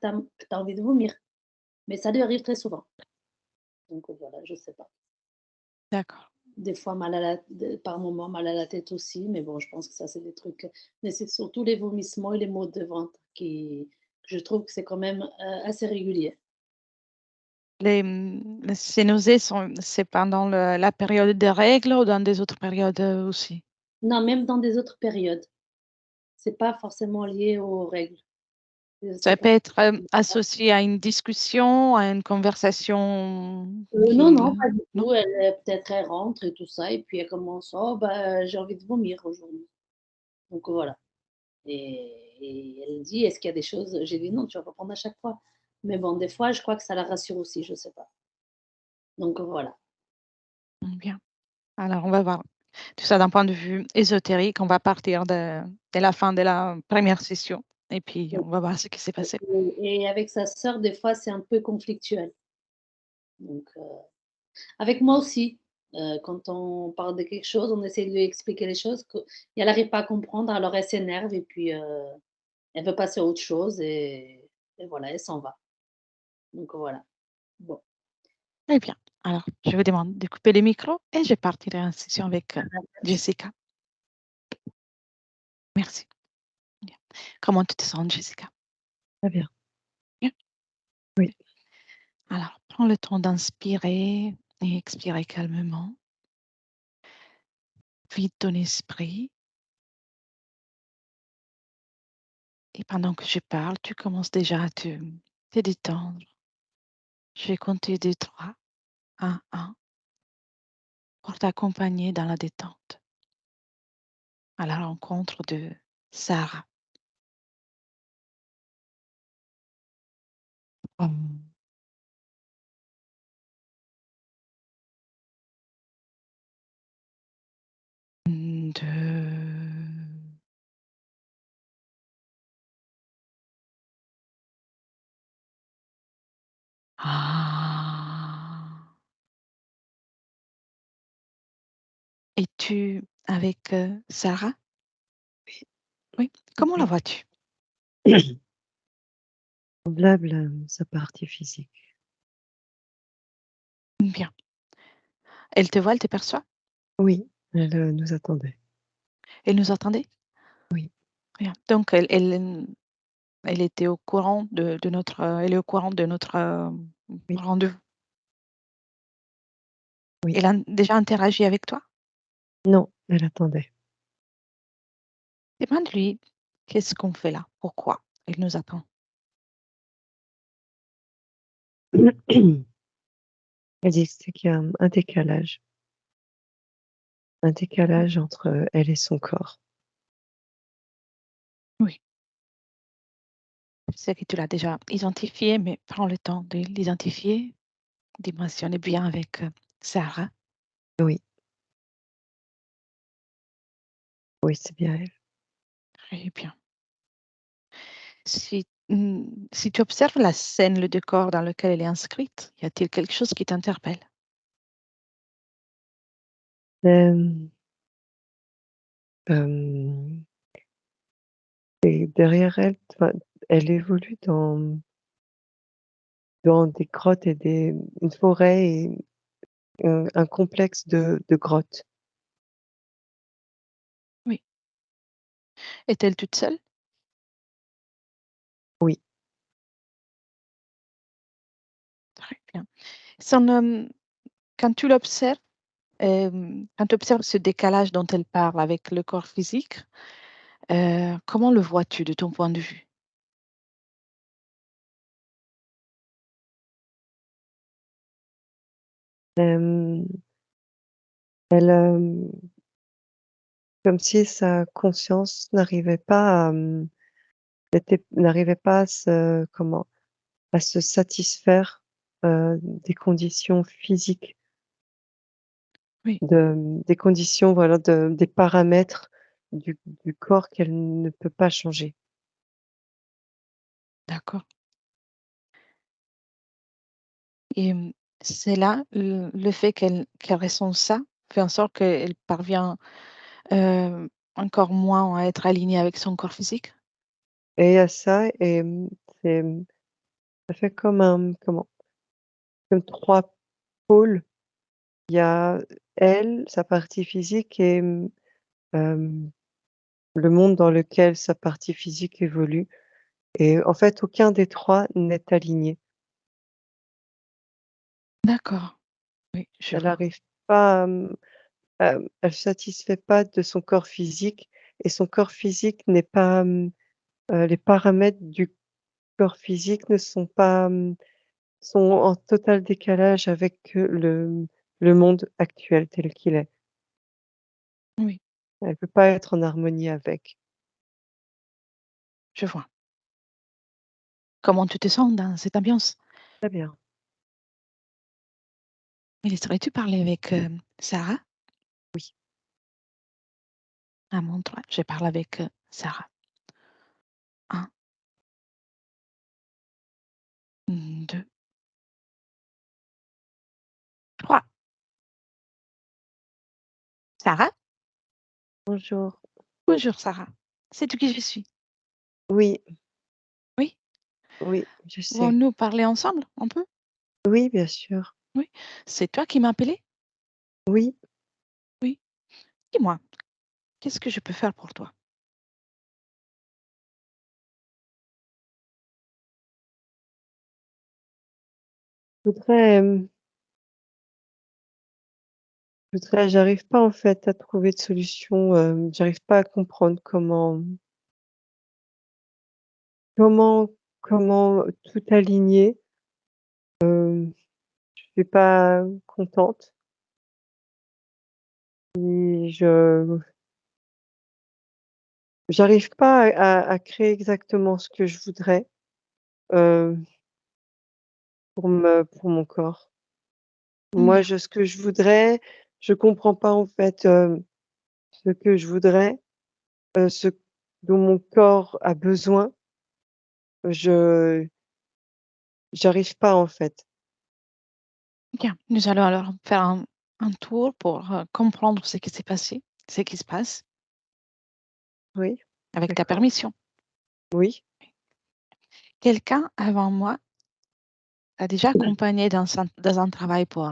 que tu envie de vomir. Mais ça lui arrive très souvent. Donc voilà, je sais pas. D'accord. Des fois mal à la par moments mal à la tête aussi, mais bon, je pense que ça, c'est des trucs, mais c'est surtout les vomissements et les maux de ventre que je trouve que c'est quand même, assez régulier. Ces nausées c'est pendant la période des règles ou dans des autres périodes aussi? Non, même dans des autres périodes. C'est pas forcément lié aux règles. C'est Ça quand peut être associé à une discussion, à une conversation non, qu'il... non, pas du Non? tout. Peut-être elle rentre et tout ça et puis elle commence: «Oh bah, j'ai envie de vomir aujourd'hui». Donc voilà. Et elle dit: «Est-ce qu'il y a des choses?» J'ai dit: «Non, tu vas pas prendre à chaque fois». Mais bon, des fois, je crois que ça la rassure aussi, je sais pas. Donc voilà. Bien. Alors, on va voir tout ça d'un point de vue ésotérique. On va partir de la fin de la première session et puis Oui. on va voir ce qui s'est passé. Et avec sa sœur, des fois, c'est un peu conflictuel. Donc avec moi aussi, quand on parle de quelque chose, on essaie de lui expliquer les choses que et elle arrive pas à comprendre, alors elle s'énerve et puis, elle veut passer à autre chose et voilà, elle s'en va. Donc voilà. Bon. Très bien. Alors, je vous demande de couper les micros et je partirai en session avec Jessica. Merci. Bien. Comment tu te sens, Jessica? Très bien. Bien. Oui. Alors, prends le temps d'inspirer et expirer calmement. Vide ton esprit. Et pendant que je parle, tu commences déjà à te détendre. Je vais compter de 3 à 1 pour t'accompagner dans la détente à la rencontre de Sarah. 1, 2, ah. Es-tu avec Sarah? Oui. Oui. Comment la Oui. vois-tu? Semblable à sa partie physique. Bien. Elle te voit, elle te perçoit? Oui, elle, nous attendait. Elle nous attendait? Oui, Bien. Donc elle était au courant de notre, elle est au courant de notre, oui, rendez-vous. oui. Elle a déjà interagi avec toi? Non, elle attendait. Demande-lui: «Qu'est-ce qu'on fait là? Pourquoi elle nous attend?» Elle dit c'est qu'il y a un décalage entre, elle et son corps. Oui, je sais que tu l'as déjà identifié, mais prends le temps de l'identifier. Dis-moi si on est bien avec, Sarah. Oui, oui, c'est bien elle. Très bien. Si tu observes la scène, le décor dans lequel elle est inscrite, y a-t-il quelque chose qui t'interpelle? Hem, hem et derrière elle, enfin, elle évolue dans des grottes et une forêt et un complexe de grottes. Oui. Est-elle toute seule? Oui, Très bien. Son, quand tu l'observes, quand tu observes ce décalage dont elle parle avec le corps physique, comment le vois-tu de ton point de vue? hem, elle, comme si sa conscience n'arrivait pas à à se satisfaire, des conditions physiques, Oui, des conditions, voilà, des paramètres du corps qu'elle ne peut pas changer. d'accord. Et c'est là, le fait qu'elle ressent ça, fait en sorte qu'elle parvient, encore moins à être alignée avec son corps physique? Et à ça, c'est Ça fait comme un comment? Comme 3 pôles. Il y a elle, sa partie physique et le monde dans lequel sa partie physique évolue et en fait, aucun des 3 n'est aligné. D'accord, oui, je Elle vois. arrive pas, elle satisfait pas de son corps physique et son corps physique n'est pas, les paramètres du corps physique ne sont pas, sont en total décalage avec, le monde actuel tel qu'il est. Oui, Elle peut pas être en harmonie avec. je vois. Comment tu te sens dans cette ambiance? Très bien. Et laisserais-tu parler avec, Sarah? Oui. À mon tour, je parle avec, Sarah. 1, 2, 3. Sarah? Bonjour. Bonjour Sarah. Sais-tu qui je suis? Oui, Oui? oui, je sais. Pouvons-nous parler ensemble un peu? Oui, bien sûr. Oui. C'est toi qui m'as appelé? Oui, Oui. Dis-moi, qu'est-ce que je peux faire pour toi? je j'arrive pas en fait à trouver de solution, j'arrive pas à comprendre comment comment tout aligner. Je suis pas contente et j'arrive pas à créer exactement ce que je voudrais, heu, pour mon corps. Moi, Bien, ce que je voudrais, je comprends pas en fait, ce que je voudrais, ce dont mon corps a besoin. Je J'arrive pas en fait. bien. Nous allons alors faire un tour pour, comprendre ce qui s'est passé, ce qui se passe, Oui, avec ta d'accord. permission. Oui, Quelqu'un avant moi t'a déjà accompagné dans un travail pour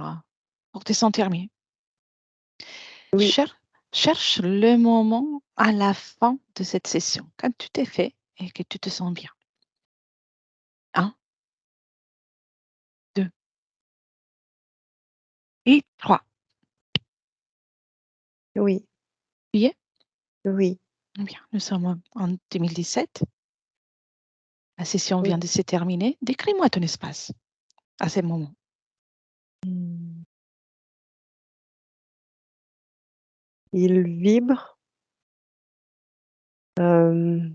te sentir mieux. oui, Cherche le moment à la fin de cette session, quand tu t'es fait et que tu te sens bien. 1, 2 et 3. oui, Tu y es? oui, Bien, nous sommes en 2017. La session oui. vient de se terminer. Décris-moi ton espace à ce moment. Mmh. Il vibre, hem,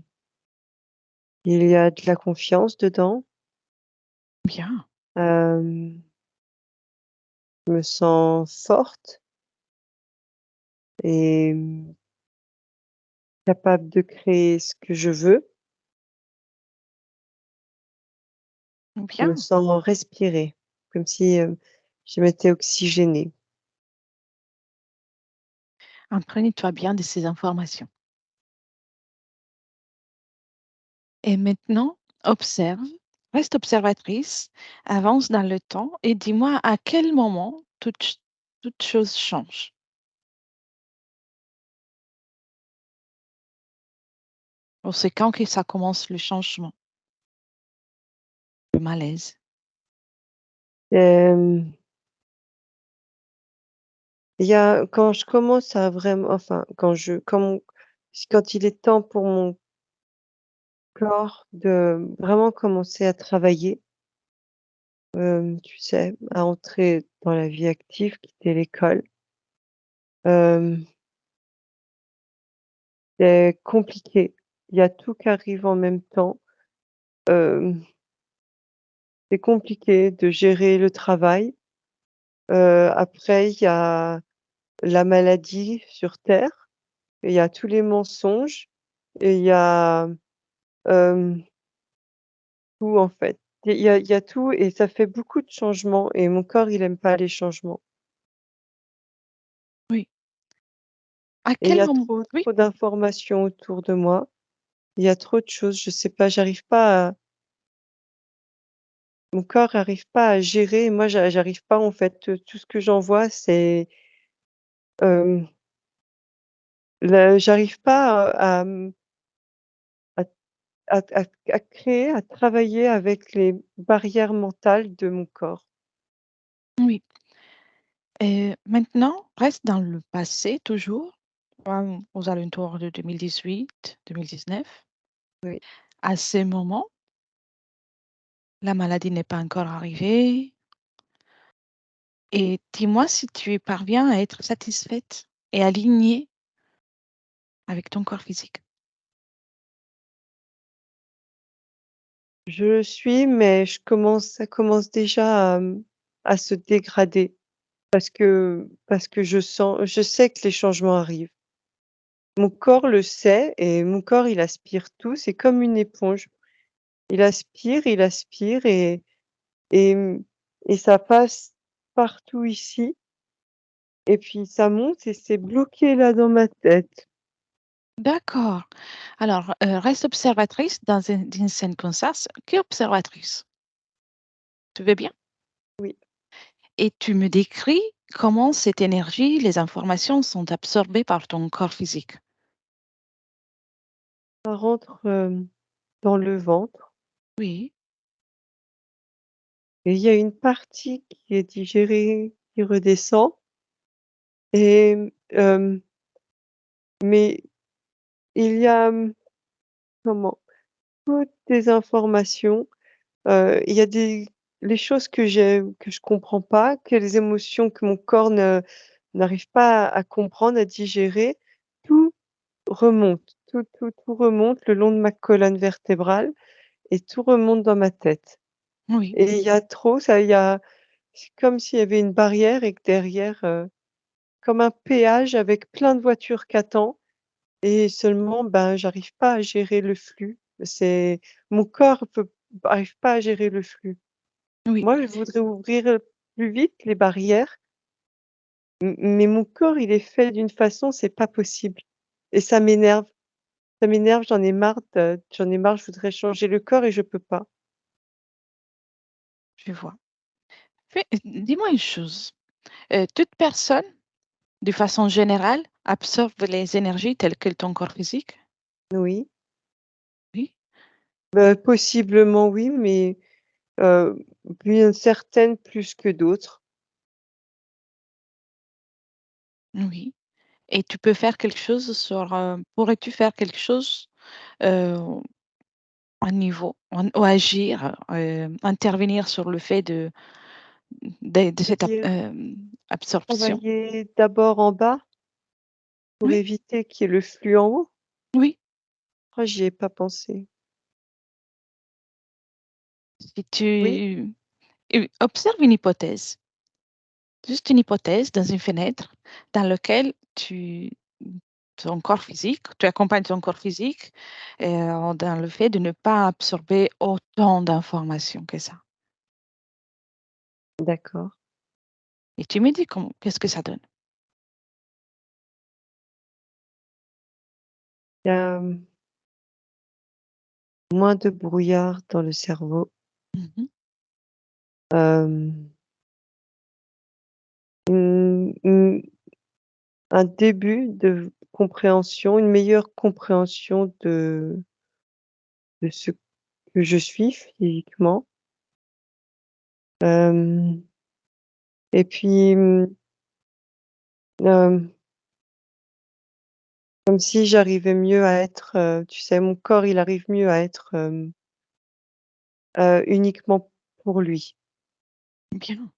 il y a de la confiance dedans, Bien, hem, je me sens forte et capable de créer ce que je veux. Je me bien. sens respirer, comme si, je m'étais oxygénée. Imprègne-toi bien de ces informations. Et maintenant, observe, reste observatrice, avance dans le temps et dis-moi à quel moment toute chose change. Ou c'est quand que ça commence le changement, le malaise. Hem, il y a quand je commence à vraiment enfin, quand il est temps pour mon corps de vraiment commencer à travailler, tu sais, à entrer dans la vie active, quitter l'école, hem, c'est compliqué. Il y a tout qui arrive en même temps. Hem, c'est compliqué de gérer le travail. Après il y a la maladie sur terre, et il y a tous les mensonges et il y a, hem, tout en fait. Il y a tout et ça fait beaucoup de changements et mon corps il aime pas les changements Oui. À et il y quel a moment? Oui. trop d'informations autour de moi. Il y a trop de choses, je sais pas, j'arrive pas mon corps n'arrive pas à gérer. Moi, j'arrive pas en fait, tout ce que j'envoie, c'est, hem, le j'arrive pas à à créer, à travailler avec les barrières mentales de mon corps. Oui. Et maintenant, reste dans le passé toujours, aux alentours de 2018-2019. Oui. À ces moments, la maladie n'est pas encore arrivée. Et dis-moi si tu parviens à être satisfaite et alignée avec ton corps physique. Je le suis, mais ça commence déjà à se dégrader parce que je sais que les changements arrivent. Mon corps le sait et mon corps, il aspire tout, c'est comme une éponge. Il aspire et et ça passe partout ici et puis ça monte et c'est bloqué là dans ma tête. D'accord. Alors, reste observatrice dans une scène comme ça. Qui est observatrice? Tu veux bien? Oui, Et tu me décris comment cette énergie, les informations sont absorbées par ton corps physique. ça rentre, dans le ventre Oui, et il y a une partie qui est digérée, qui redescend et mais il y a, comment? Toutes des informations, il y a des les choses que je comprends pas, que les émotions que mon corps ne n'arrive pas à comprendre, à digérer, tout remonte, tout remonte le long de ma colonne vertébrale et tout remonte dans ma tête oui, et il y a c'est comme s'il y avait une barrière et que derrière, comme un péage avec plein de voitures qui attendent et seulement, ben, j'arrive pas à gérer le flux. C'est mon corps arrive pas à gérer le flux. oui, Moi, je voudrais ouvrir, plus vite les barrières, mais mon corps, il est fait d'une façon, c'est pas possible et ça m'énerve. Ça m'énerve, j'en ai marre, je voudrais changer le corps et je peux pas. je vois. Dis-moi une chose. Toute personne, de façon générale, absorbe les énergies telles que ton corps physique? Oui, Oui, possiblement oui, mais heu, puis certaines plus que d'autres. oui. Et tu peux faire quelque chose sur, pourrais-tu faire quelque chose, heu, à niveau ou agir, intervenir sur le fait de cette C'est-à-dire absorption? travailler d'abord en bas pour Oui, éviter qu'il y ait le flux en haut? oui. Ah, j'y ai pas pensé. Si Oui, tu observe une hypothèse, juste une hypothèse dans une fenêtre dans laquelle ton corps physique, tu accompagnes ton corps physique, dans le fait de ne pas absorber autant d'informations que ça. d'accord. Et tu me dis qu'est-ce que ça donne? Il y a, moins de brouillard dans le cerveau, Mmh. hem, une un début de compréhension, une meilleure compréhension de ce que je suis physiquement, hem et puis, hem, comme si j'arrivais mieux à être, tu sais, mon corps, il arrive mieux à être, uniquement pour lui. Bien,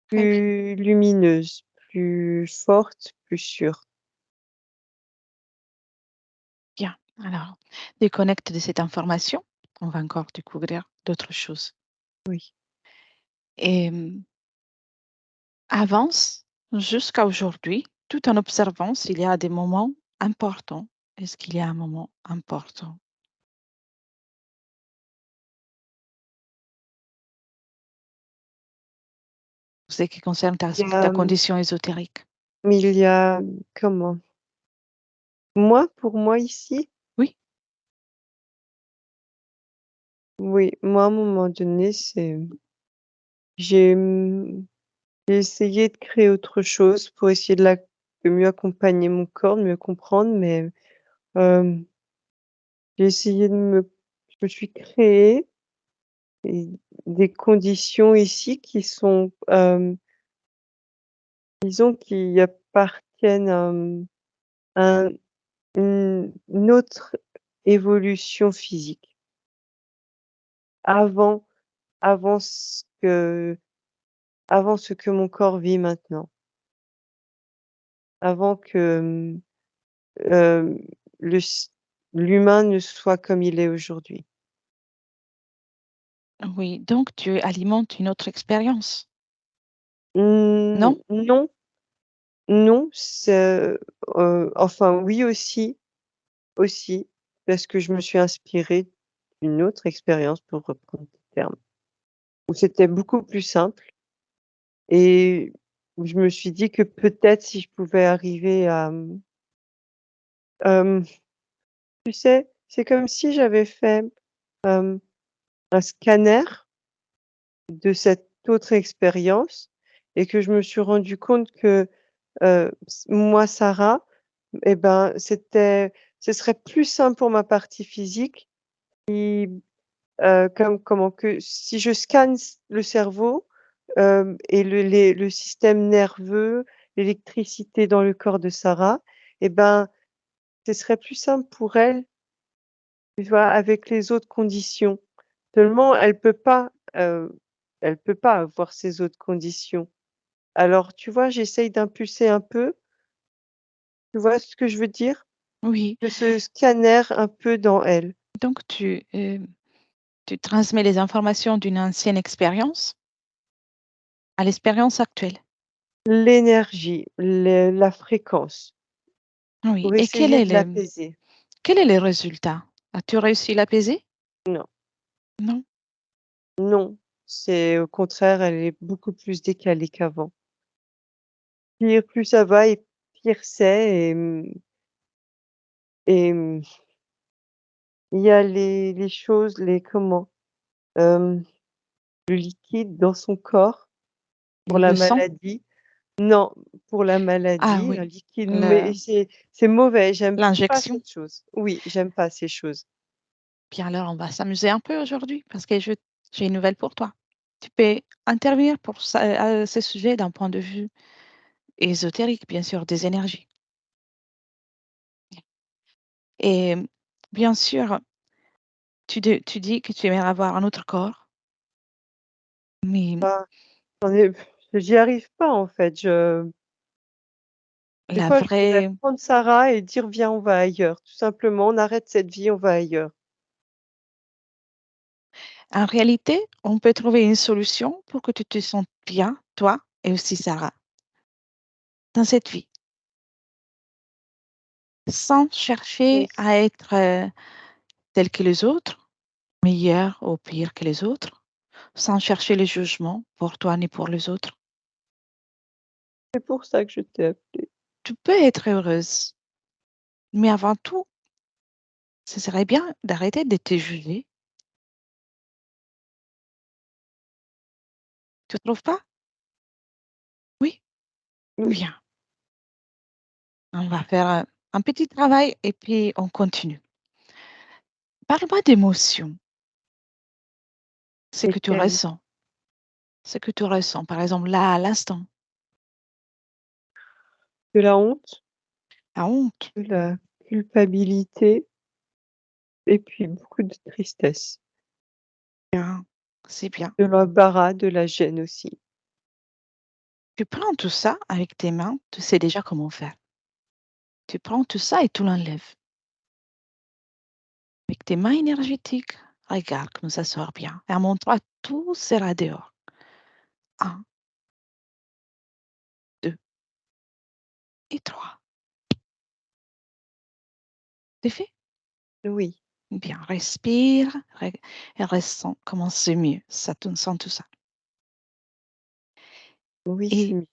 très bien, Plus lumineuse, plus forte, plus sûre. bien. Alors, déconnecte de cette information, on va encore découvrir d'autres choses Oui. et avance jusqu'à aujourd'hui, tout en observant s'il y a des moments importants. Est-ce qu'il y a un moment important? Ce qui concerne Il y ta a, condition ésotérique. mais il y a, comment? Moi, pour moi ici, Oui, oui, moi, à un moment donné, j'ai, j'ai essayé de créer autre chose pour essayer de mieux accompagner mon corps, de mieux comprendre, mais, hem, j'ai essayé je me suis créé et des conditions ici qui sont, disons qui appartiennent à une autre évolution physique. Avant avant ce que avant ce que mon corps vit maintenant. Avant que, hem, le s l'humain ne soit comme il est aujourd'hui. Oui, donc tu alimentes une autre expérience, non? Non, non, enfin oui aussi, parce que je me suis inspirée d'une autre expérience pour reprendre tes termes, où c'était beaucoup plus simple et où je me suis dit que peut-être si je pouvais arriver à, hem, tu sais, c'est comme si j'avais fait, hem, un scanner de cette autre expérience et que je me suis rendu compte que, moi, Sarah, et ben, ce serait plus simple pour ma partie physique si, comment que si je scanne le cerveau, et le système nerveux, l'électricité dans le corps de Sarah, et ben, ce serait plus simple pour elle, tu vois, avec les autres conditions. Seulement elle peut pas avoir ces autres conditions. Alors, tu vois, j'essaye d'impulser un peu, tu vois ce que je veux dire? Oui, De ce scanner un peu dans elle. donc tu transmets les informations d'une ancienne expérience à l'expérience actuelle. L'énergie, la fréquence, Oui, pour et essayer de l'apaiser. quel est le résultat? As-tu réussi à l'apaiser? Non, Non. non, c'est au contraire, elle est beaucoup plus décalée qu'avant. Plus ça va et pire c'est et il y a les choses, hem, le liquide dans son corps pour la Le sang? maladie. Non, pour la Ah maladie, un oui, liquide, mais le c'est mauvais, j'aime pas l'injection. cette chose. Oui, j'aime pas ces choses. Bien alors, on va s'amuser un peu aujourd'hui parce que j'ai une nouvelle pour toi. Tu peux intervenir pour ce sujet d'un point de vue ésotérique, bien sûr, des énergies. Et bien sûr, tu dis que tu aimerais avoir un autre corps, mais Bah, j'en ai j'y arrive pas en fait. Des la fois, je voudrais vraie, prendre Sarah et dire: «Viens, on va ailleurs». Tout simplement, on arrête cette vie, on va ailleurs. en réalité, on peut trouver une solution pour que tu te sentes bien, toi et aussi Sarah, dans cette vie, sans chercher Oui, à être tel que les autres, meilleur ou pire que les autres, sans chercher le jugement pour toi ni pour les autres. c'est pour ça que je t'ai appelée. Tu peux être heureuse, mais avant tout, ce serait bien d'arrêter de te juger. Tu trouves pas? Oui? Oui, Bien. On va faire un petit travail et puis on continue. Parle-moi d'émotions, ce que tu lesquelles? ressens, ce que tu ressens, par exemple là, à l'instant, De la honte, la honte. de la culpabilité et puis beaucoup de tristesse, Bien, c'est bien. de l'embarras, de la gêne aussi. Tu prends tout ça avec tes mains, tu sais déjà comment faire. Tu prends tout ça et tu l'enlèves. Avec tes mains énergétiques, regarde comme ça sort bien. Et à mon toit, tout sera dehors. Un, deux et trois. C'est fait? Oui, Bien, respire et ressens comment c'est mieux. Ça te sent tout ça. oui, c'est Et, mieux.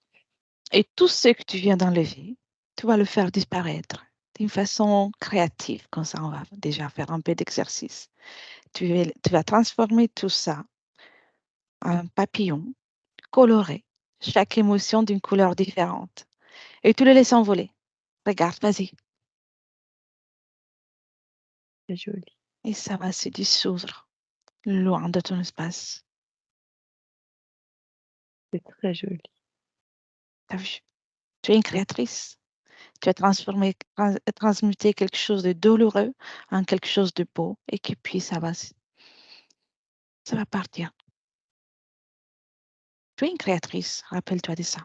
et tout ce que tu viens d'enlever, tu vas le faire disparaître. d'une façon créative. Comme ça, on va déjà faire un peu d'exercice. Tu vas transformer tout ça en un papillon coloré, chaque émotion d'une couleur différente. Et tu le laisses envoler. Regarde, vas-y. C'est joli. Et ça va se dissoudre loin de ton espace. C'est très joli. T'as vu? Tu es une créatrice. Tu as transmuté quelque chose de douloureux en quelque chose de beau et puis ça va partir. Tu es une créatrice, rappelle-toi de ça.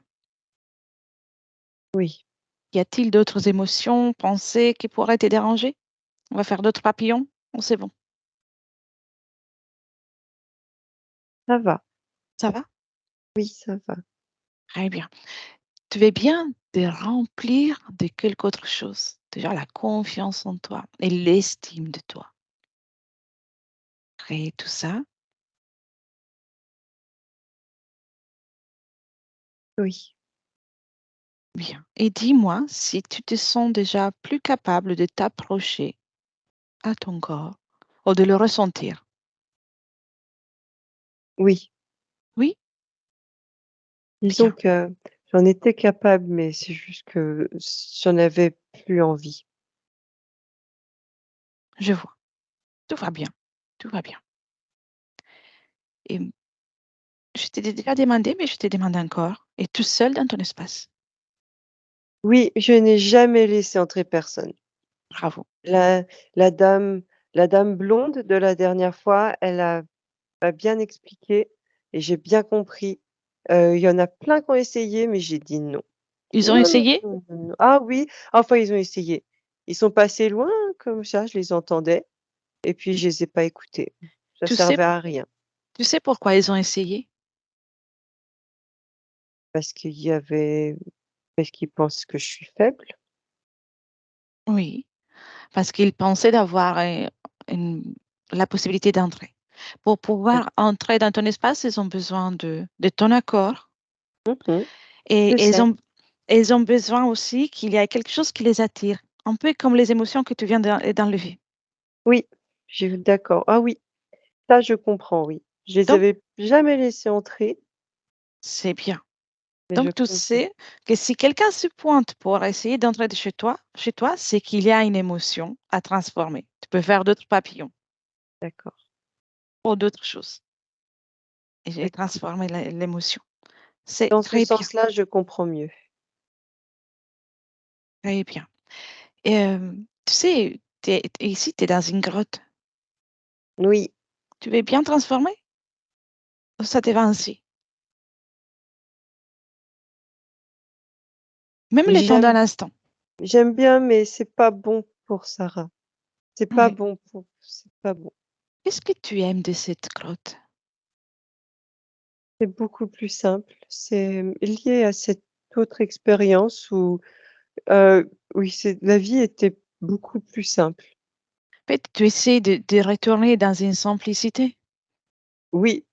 Oui, Y a-t-il d'autres émotions, pensées qui pourraient te déranger? On va faire d'autres papillons? Oh, c'est bon. ça va. Ça va? Oui, ça va. Très bien. Tu veux bien te remplir de quelque autre chose. Déjà, la confiance en toi et l'estime de toi. Créer tout ça. Oui. Bien. Et dis-moi si tu te sens déjà plus capable de t'approcher à ton corps ou de le ressentir. Oui. Oui? Disons Bien. que j'en étais capable, mais c'est juste que j'en avais plus envie. Je vois. Tout va bien. Tout va bien. Et je t'ai déjà demandé, mais je te demande encore. Et tout seul dans ton espace. Oui, je n'ai jamais laissé entrer personne. Bravo. La la dame la dame blonde de la dernière fois, elle a bien expliqué et j'ai bien compris. Il y en a plein qui ont essayé, mais j'ai dit: «Non». Ils ont Non, non, essayé? non, non, non. Ah oui, enfin ils ont essayé. Ils sont passés loin comme ça, je les entendais et puis je les ai pas écoutés. Ça Tu sais, servait à rien tu sais pourquoi ils ont essayé? parce qu'il y avait parce qu'ils pensent que je suis faible. Oui, parce qu'ils pensaient d'avoir une- la possibilité d'entrer. Pour pouvoir entrer dans ton espace, ils ont besoin de ton accord Mmh. et Je sais. ils ont besoin aussi qu'il y ait quelque chose qui les attire, un peu comme les émotions que tu viens d'enlever. Oui, j'ai d'accord. Ah oui, ça je comprends, oui. Je les Donc, avais jamais laissés entrer, c'est bien. mais je Donc, tu comprends. sais que si quelqu'un se pointe pour essayer d'entrer chez toi, c'est qu'il y a une émotion à transformer. Tu peux faire d'autres papillons D'accord, ou d'autres choses et d'accord. transformer l'émotion. C'est Dans ce très bien, sens-là, je comprends mieux. très bien. Et, tu sais, ici, tu es dans une grotte. Oui, Tu veux bien transformer ou ça te va ainsi? Même le temps d'un j'aime instant. j'aime bien, mais c'est pas bon pour Sarah. Oui. C'est pas bon. Qu'est-ce que tu aimes de cette grotte? C'est beaucoup plus simple. C'est, lié à cette autre expérience où, oui, c'est la vie était beaucoup plus simple. En fait, tu essaies de retourner dans une simplicité Oui,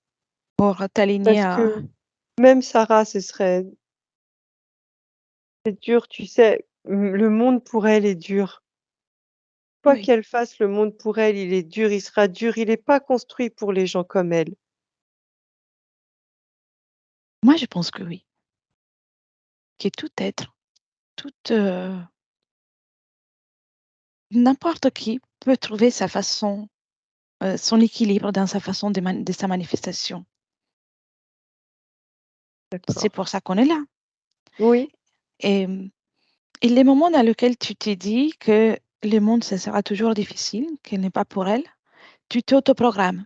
pour t'aligner parce à... que même Sarah, c'est dur, tu sais, le monde pour elle est dur. Quoi Oui, qu'elle fasse, le monde pour elle, il est dur, il sera dur, il est pas construit pour les gens comme elle. moi je pense que oui. Que tout être, toute, n'importe qui peut trouver sa façon, son équilibre dans sa façon de sa manifestation. C'est D'accord. pour ça qu'on est là. Oui, Et, et les moments dans lesquels tu t'es dit que le monde, ça sera toujours difficile, qu'il n'est pas pour elle, tu t'autoprogrammes.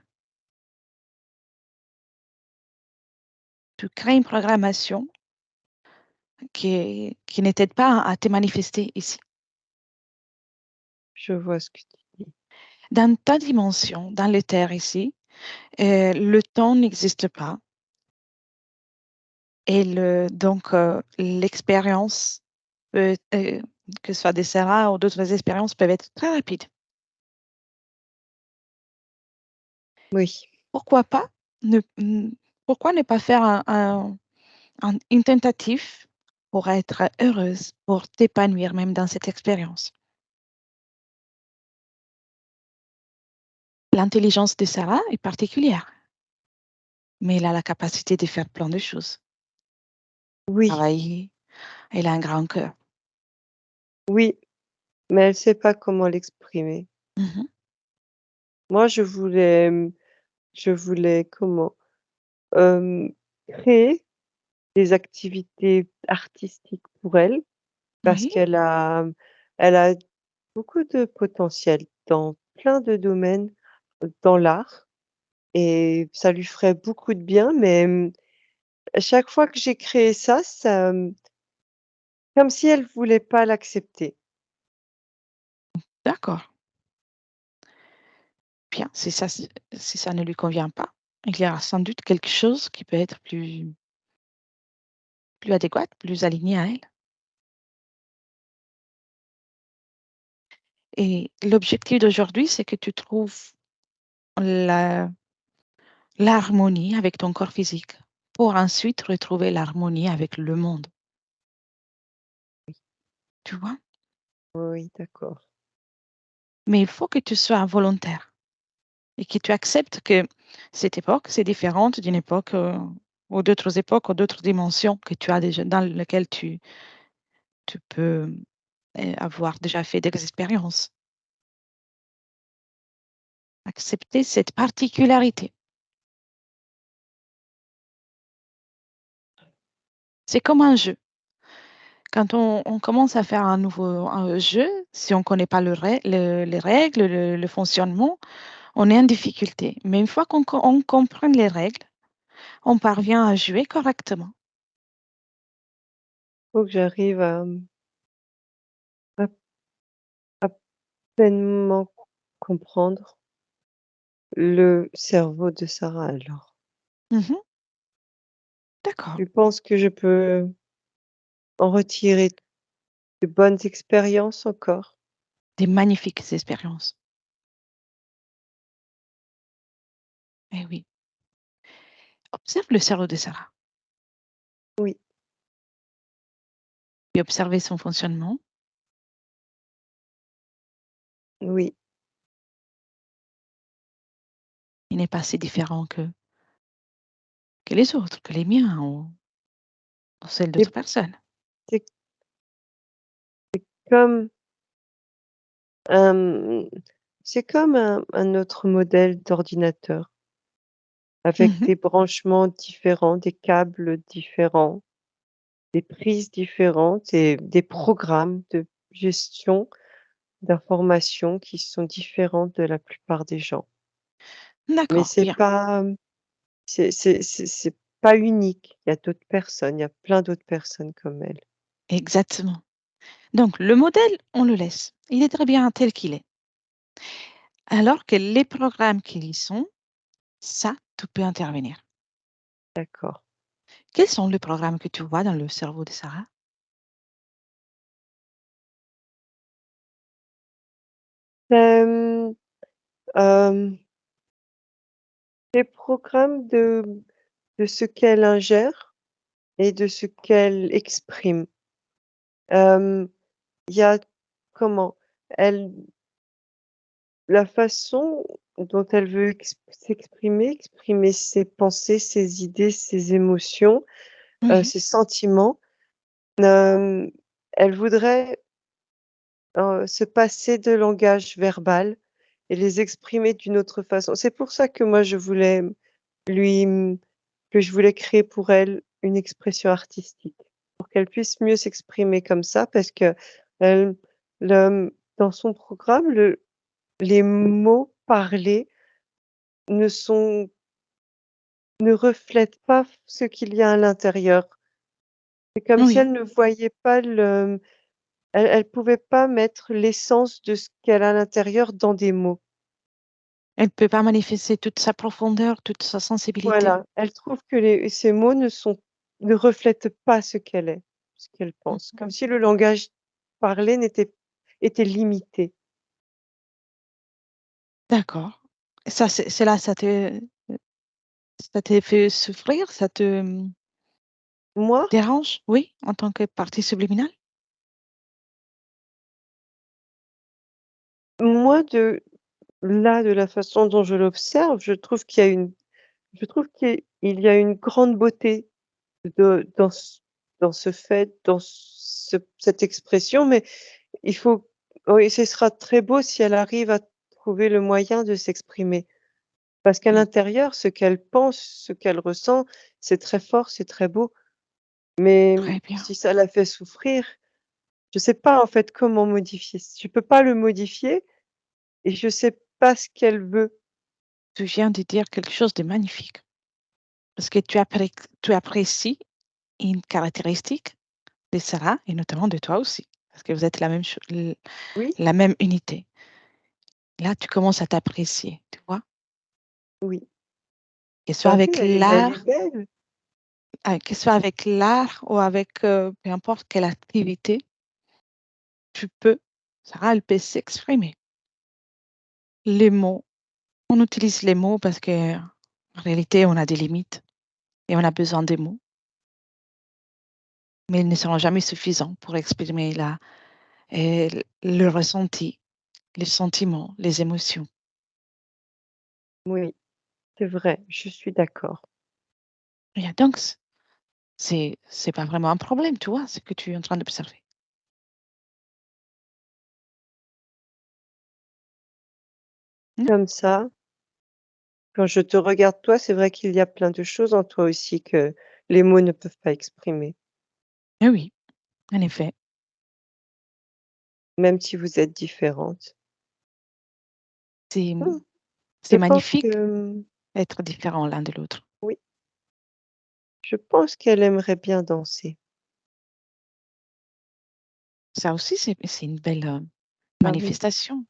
Tu crées une programmation qui ne t'aide pas à te manifester ici. je vois ce que tu dis. Dans ta dimension, dans le terre ici, le temps n'existe pas. Et donc, l'expérience, que ce soit des SERA ou d'autres expériences, peuvent être très rapides. Oui, Pourquoi pas pourquoi ne pas faire une tentative pour être heureuse, pour t'épanouir même dans cette expérience? l'intelligence de Sarah est particulière, mais elle a la capacité de faire plein de choses. Oui, Travailler, elle a un grand cœur. oui, mais elle sait pas comment l'exprimer. Mhm. Moi, je voulais comment? Hem, Créer des activités artistiques pour elle, parce Oui, qu'elle a beaucoup de potentiel dans plein de domaines, dans l'art, et ça lui ferait beaucoup de bien, mais à chaque fois que j'ai créé ça, comme si elle voulait pas l'accepter. d'accord. Bien, si ça ne lui convient pas, il y aura sans doute quelque chose qui peut être plus adéquat, plus aligné à elle. Et l'objectif d'aujourd'hui, c'est que tu trouves la l'harmonie avec ton corps physique pour ensuite retrouver l'harmonie avec le monde, tu vois? Oui, d'accord. Mais il faut que tu sois volontaire et que tu acceptes que cette époque, c'est différente d'une époque, ou d'autres époques ou d'autres dimensions que tu as déjà dans lesquelles tu peux, avoir déjà fait des expériences. Accepter cette particularité. C'est comme un jeu. Quand on commence à faire un nouveau jeu, si on ne connaît pas les règles, le fonctionnement, on est en difficulté. Mais une fois on comprend les règles, on parvient à jouer correctement. Faut que j'arrive à à pleinement comprendre le cerveau de Sarah alors. Mhm. D'accord. Tu penses que je peux en retirer de bonnes expériences encore? Des magnifiques expériences. Eh oui. Observe le cerveau de Sarah. Oui, Puis observer son fonctionnement. oui, Il n'est pas si différent que les autres, que les miens ou celles et d'autres personnes. c'est comme, hem, c'est comme un autre modèle d'ordinateur avec Mhm. des branchements différents, des câbles différents, des prises différentes et des programmes de gestion d'informations qui sont différents de la plupart des gens. Mais D'accord, c'est bien. pas, c'est pas unique. Il y a d'autres personnes, il y a plein d'autres personnes comme elle. Exactement. Donc, le modèle, on le laisse. Il est très bien tel qu'il est. Alors que les programmes qui y sont, ça, tu peux intervenir. D'accord. Quels sont les programmes que tu vois dans le cerveau de Sarah? Hem, hem, les programmes de ce qu'elle ingère et de ce qu'elle exprime. Hem, il y a comment? Elle La façon dont elle veut exprimer ses pensées, ses idées, ses émotions, Oui, ses sentiments, hem, elle voudrait, se passer de langage verbal et les exprimer d'une autre façon. C'est pour ça que moi je voulais lui mmh, que je voulais créer pour elle une expression artistique, pour qu'elle puisse mieux s'exprimer comme ça parce qu'elle dans son programme, les mots parlés ne sont ne reflètent pas ce qu'il y a à l'intérieur. C'est comme si oui. elle ne voyait pas elle pouvait pas mettre l'essence de ce qu'elle a à l'intérieur dans des mots. Elle ne peut pas manifester toute sa profondeur, toute sa sensibilité. Voilà, elle trouve que ces mots ne reflètent pas ce qu'elle est, ce qu'elle pense. Mhm. Comme si le langage parlé était limité. D'accord. Ça, c'est là, ça te fait souffrir, ça te Moi dérange, oui, en tant que partie subliminale? moi de là, de la façon dont je l'observe, je trouve qu'il y a une grande beauté de dans ce fait, dans cette expression, mais il faut oui, ce sera très beau si elle arrive à trouver le moyen de s'exprimer. Parce qu'à Oui, l'intérieur, ce qu'elle pense, ce qu'elle ressent, c'est très fort, c'est très beau, mais très bien. si ça la fait souffrir, je sais pas, en fait, comment modifier. Je peux pas le modifier et je sais pas ce qu'elle veut. Tu viens de dire quelque chose de magnifique parce que tu apprécies une caractéristique de Sarah et notamment de toi aussi parce que vous êtes Oui, la même unité. Là, tu commences à t'apprécier, tu vois? oui. Que ce soit Bah, oui, avec elle est l'art, belle. que ce soit avec l'art ou avec peu importe quelle activité, tu peux, Sarah, elle peut s'exprimer. Les mots, on utilise les mots parce que en réalité, on a des limites et on a besoin des mots, mais ils ne seront jamais suffisants pour exprimer le ressenti, les sentiments, les émotions. Oui, c'est vrai, je suis d'accord. Et donc, c'est pas vraiment un problème, tu vois, ce que tu es en train d'observer. Mm. Comme ça, quand je te regarde toi, c'est vrai qu'il y a plein de choses en toi aussi que les mots ne peuvent pas exprimer, Eh oui, en effet, même si vous êtes différentes. c'est Mmh, je c'est pense magnifique que, d'être différents l'un de l'autre. oui, je pense qu'elle aimerait bien danser. Ça aussi, c'est une belle Ah oui, manifestation,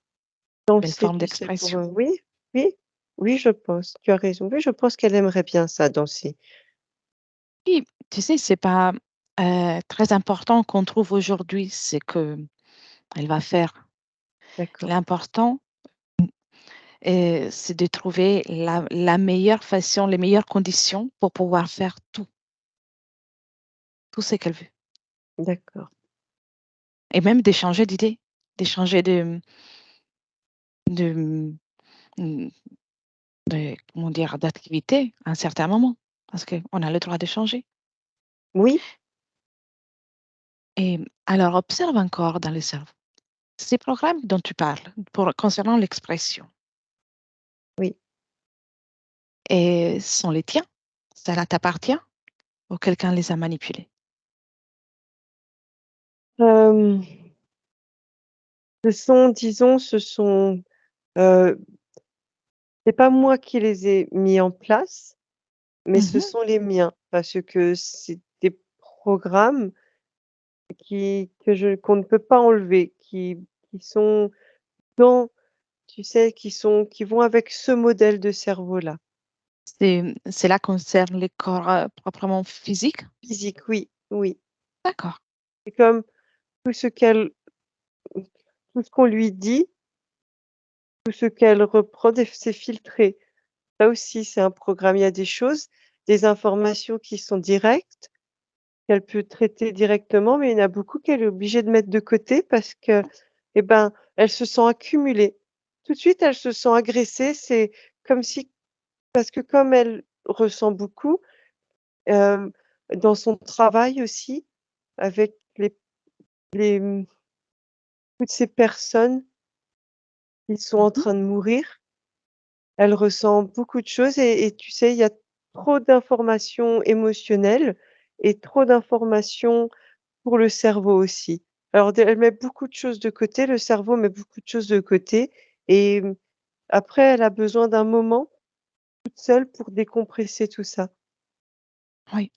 belle danser, forme tu sais, d'expression. oui, oui, oui, je pense, tu as raison. Oui, je pense qu'elle aimerait bien ça, danser. Puis, tu sais, c'est pas très important qu'on trouve aujourd'hui ce que elle va faire. D'accord. L'important, c'est de trouver la meilleure façon, les meilleures conditions pour pouvoir faire tout ce qu'elle veut. D'accord. Et même d'échanger d'idées, d'échanger de, mm, comment dire, d'activités à un certain moment, parce qu'on a le droit d'échanger. Oui, Et alors, observe encore dans le cerveau. Ces programmes dont tu parles, concernant l'expression, oui. et sont les tiens, ça t'appartient ou quelqu'un les a manipulés? Hem, ce sont, heu, c'est pas moi qui les ai mis en place, mais ce Mhm. sont les miens parce que c'est des programmes qu'on ne peut pas enlever, qui sont dans tu sais, qui vont avec ce modèle de cerveau-là. Cela concerne les corps proprement physiques? Physique, oui, oui. D'accord. C'est comme tout ce qu'elle tout ce qu'on lui dit, tout ce qu'elle reprend des c'est filtré. Ça aussi, c'est un programme. Il y a des choses, des informations qui sont directes, qu'elle peut traiter directement, mais il y en a beaucoup qu'elle est obligée de mettre de côté parce que, eh ben, elle se sent accumulée. Tout de suite, elle se sent agressée. C'est comme si parce que comme elle ressent beaucoup, hem, dans son travail aussi, avec les, toutes ces personnes qui sont en Mhm. train de mourir, elle ressent beaucoup de choses et tu sais, il y a trop d'informations émotionnelles et trop d'informations pour le cerveau aussi. Alors d elle met beaucoup de choses de côté, le cerveau met beaucoup de choses de côté et après elle a besoin d'un moment toute seule pour décompresser tout ça. Oui.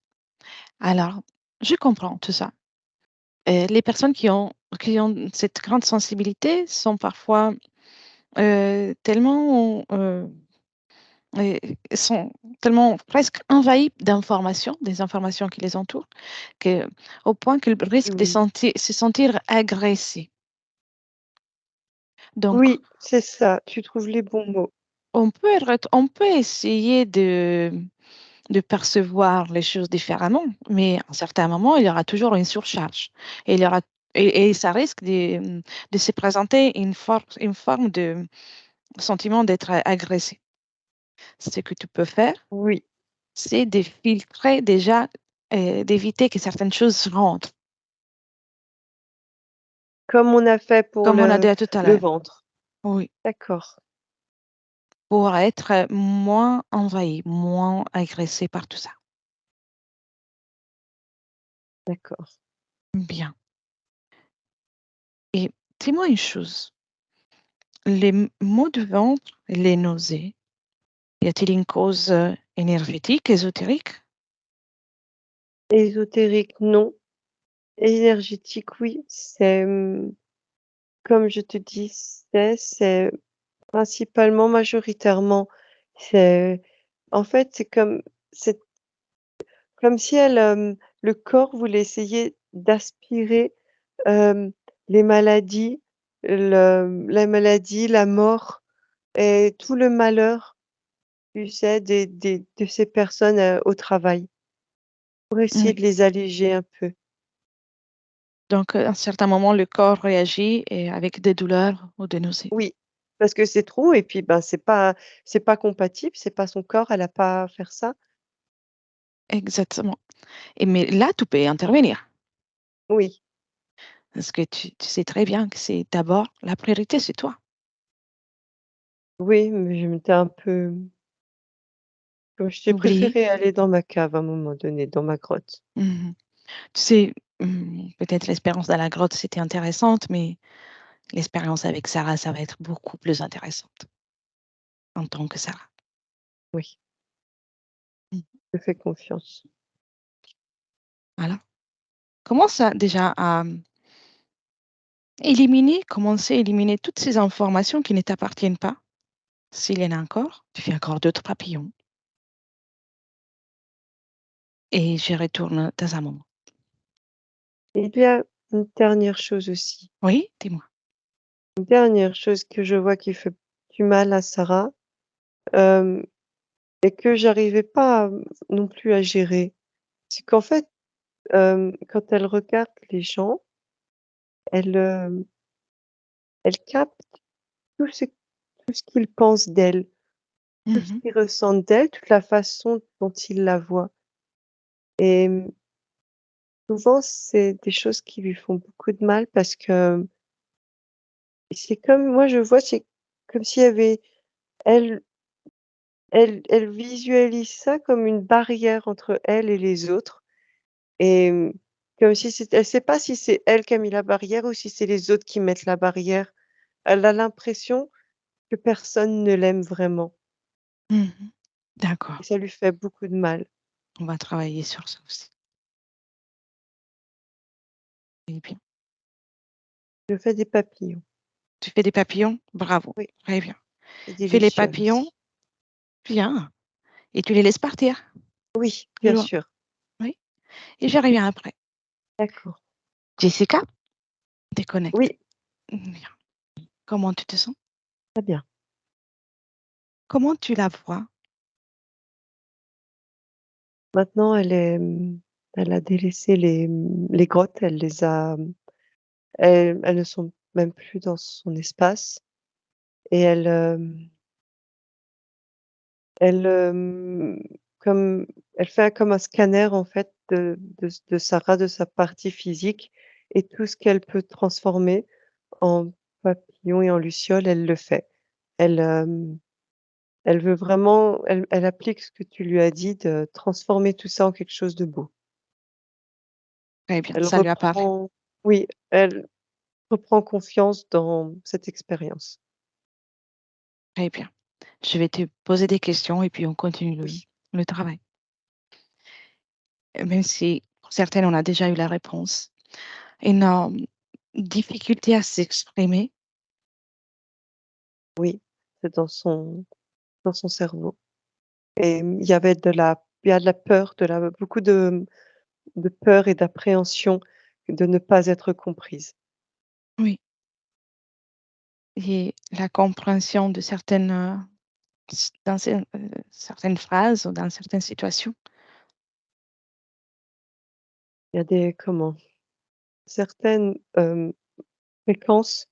Alors, je comprends tout ça. Les personnes qui ont cette grande sensibilité sont parfois tellement, sont tellement presque envahies d'informations, des informations qui les entourent, au point qu'ils risquent de Oui. se sentir agressés. Donc, Oui, c'est ça, tu trouves les bons mots. on peut essayer de percevoir les choses différemment, mais à un certain moment, il y aura toujours une surcharge. Et, et ça risque de se présenter une forme sentiment d'être agressé. Ce que tu peux faire, Oui, c'est de filtrer déjà, d'éviter que certaines choses rentrent, comme on a fait pour comme on a dit tout à le l'heure. ventre. Oui, D'accord, pour être moins envahi, moins agressé par tout ça. d'accord. Bien. Et dis-moi une chose, les maux de ventre, les nausées, y a-t-il une cause énergétique, ésotérique? Ésotérique, non. Énergétique, oui. C'est, comme je te disais, c'est principalement, majoritairement, c'est en fait, c'est comme si le corps voulait essayer d'aspirer, hem, les maladies, la maladie, la mort et tout le malheur, tu sais, de ces personnes, au travail, pour essayer Oui. de les alléger un peu. Donc, à un certain moment, le corps réagit et avec des douleurs ou des nausées. Oui, parce que c'est trop et puis, ben, c'est pas compatible, c'est pas son corps, elle a pas à faire ça. Exactement. Et mais là, tu peux intervenir Oui, parce que tu sais très bien que c'est d'abord la priorité, c'est toi. oui, mais je m'étais un peu comme j'ai Oublier. préféré aller dans ma cave à un moment donné, dans ma grotte. Mhm. Tu sais, peut-être l'expérience dans la grotte, c'était intéressante, mais l'expérience avec Sarah, ça va être beaucoup plus intéressante en tant que Sarah. Oui, Mm. je fais confiance. Voilà. Commence déjà à commencer à éliminer toutes ces informations qui ne t'appartiennent pas. S'il y en a encore, tu fais encore d'autres papillons et je retourne dans un moment. Il y a une dernière chose aussi, Oui, dis-moi. une dernière chose que je vois qui fait du mal à Sarah, hem et que j'arrivais pas non plus à gérer. C'est qu'en fait, quand elle regarde les gens, elle, elle capte tout ce qu'ils pensent d'elle, tout ce Mhm. qu'ils ressentent d'elle, toute la façon dont ils la voient et souvent, c'est des choses qui lui font beaucoup de mal parce que c'est comme moi je vois, c'est comme s'il y avait elle elle visualise ça comme une barrière entre elle et les autres et comme si c'était elle sait pas si c'est elle qui a mis la barrière ou si c'est les autres qui mettent la barrière. Elle a l'impression que personne ne l'aime vraiment Mhm. et D'accord, ça lui fait beaucoup de mal. on va travailler sur ça aussi. Eh bien, Je fais des papillons. tu fais des papillons? Bravo, Oui, très bien. c'est Fais les délicieux papillons, aussi. bien, et tu les laisses partir Oui, plus bien loin. sûr. Oui, et je reviens après. D'accord. Jessica, déconnecte. Oui, Bien. Comment tu te sens? très bien. Comment tu la vois? Maintenant, elle a délaissé les grottes, elles ne sont même plus dans son espace et elle, comme elle fait comme un scanner en fait de Sarah, de sa partie physique et tout ce qu'elle peut transformer en papillon et en luciole, elle le fait. Elle, elle veut vraiment elle applique ce que tu lui as dit de transformer tout ça en quelque chose de beau. Très bien, Elle ça lui a parlé. reprend oui, elle reprend confiance dans cette expérience. Très bien. Je vais te poser des questions et puis on continue Oui, le travail. Même si pour certaines, on a déjà eu la réponse. Une difficulté à s'exprimer. oui, c'est dans son cerveau et il y a de la peur, beaucoup de peur et d'appréhension de ne pas être comprise. Oui. Et la compréhension de certaines, certaines phrases ou dans certaines situations. Il y a certaines, fréquences,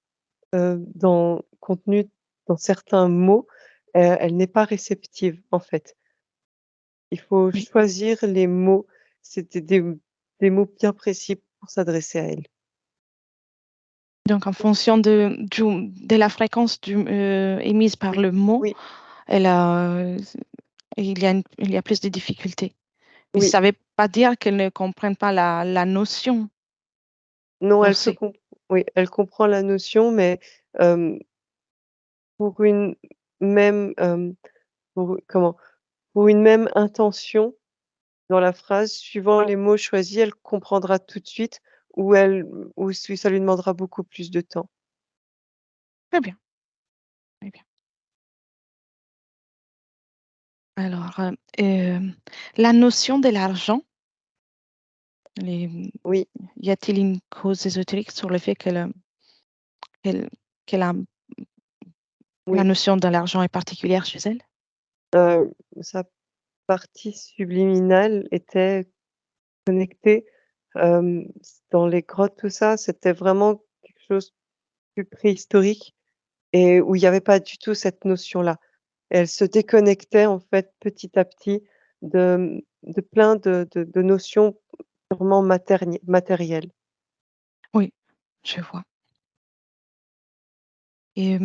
dans contenues dans certains mots, elle n'est pas réceptive, en fait. Il faut Oui. choisir les mots. C'était des mots bien précis pour s'adresser à elle. Donc en fonction de la fréquence émise par Oui, le mot, oui, elle a, il y a plus de difficultés. Mais oui. ça ne veut pas dire qu'elle ne comprenne pas la notion Non, elle peut aussi. comp oui, elle comprend la notion, mais, hem, pour une même, pour une même intention dans la phrase, suivant les mots choisis, elle comprendra tout de suite ou elle ou si ça lui demandera beaucoup plus de temps. Très bien, très bien. Alors, la notion de l'argent, les- Oui, y a-t-il une cause ésotérique sur le fait qu'elle, qu'elle a la oui, notion de l'argent est particulière chez elle? sa partie subliminale était connectée, dans les grottes, tout ça, c'était vraiment quelque chose de plus préhistorique et où il y avait pas du tout cette notion-là. Elle se déconnectait en fait petit à petit de plein de notions purement matérielles. Oui, je vois. Et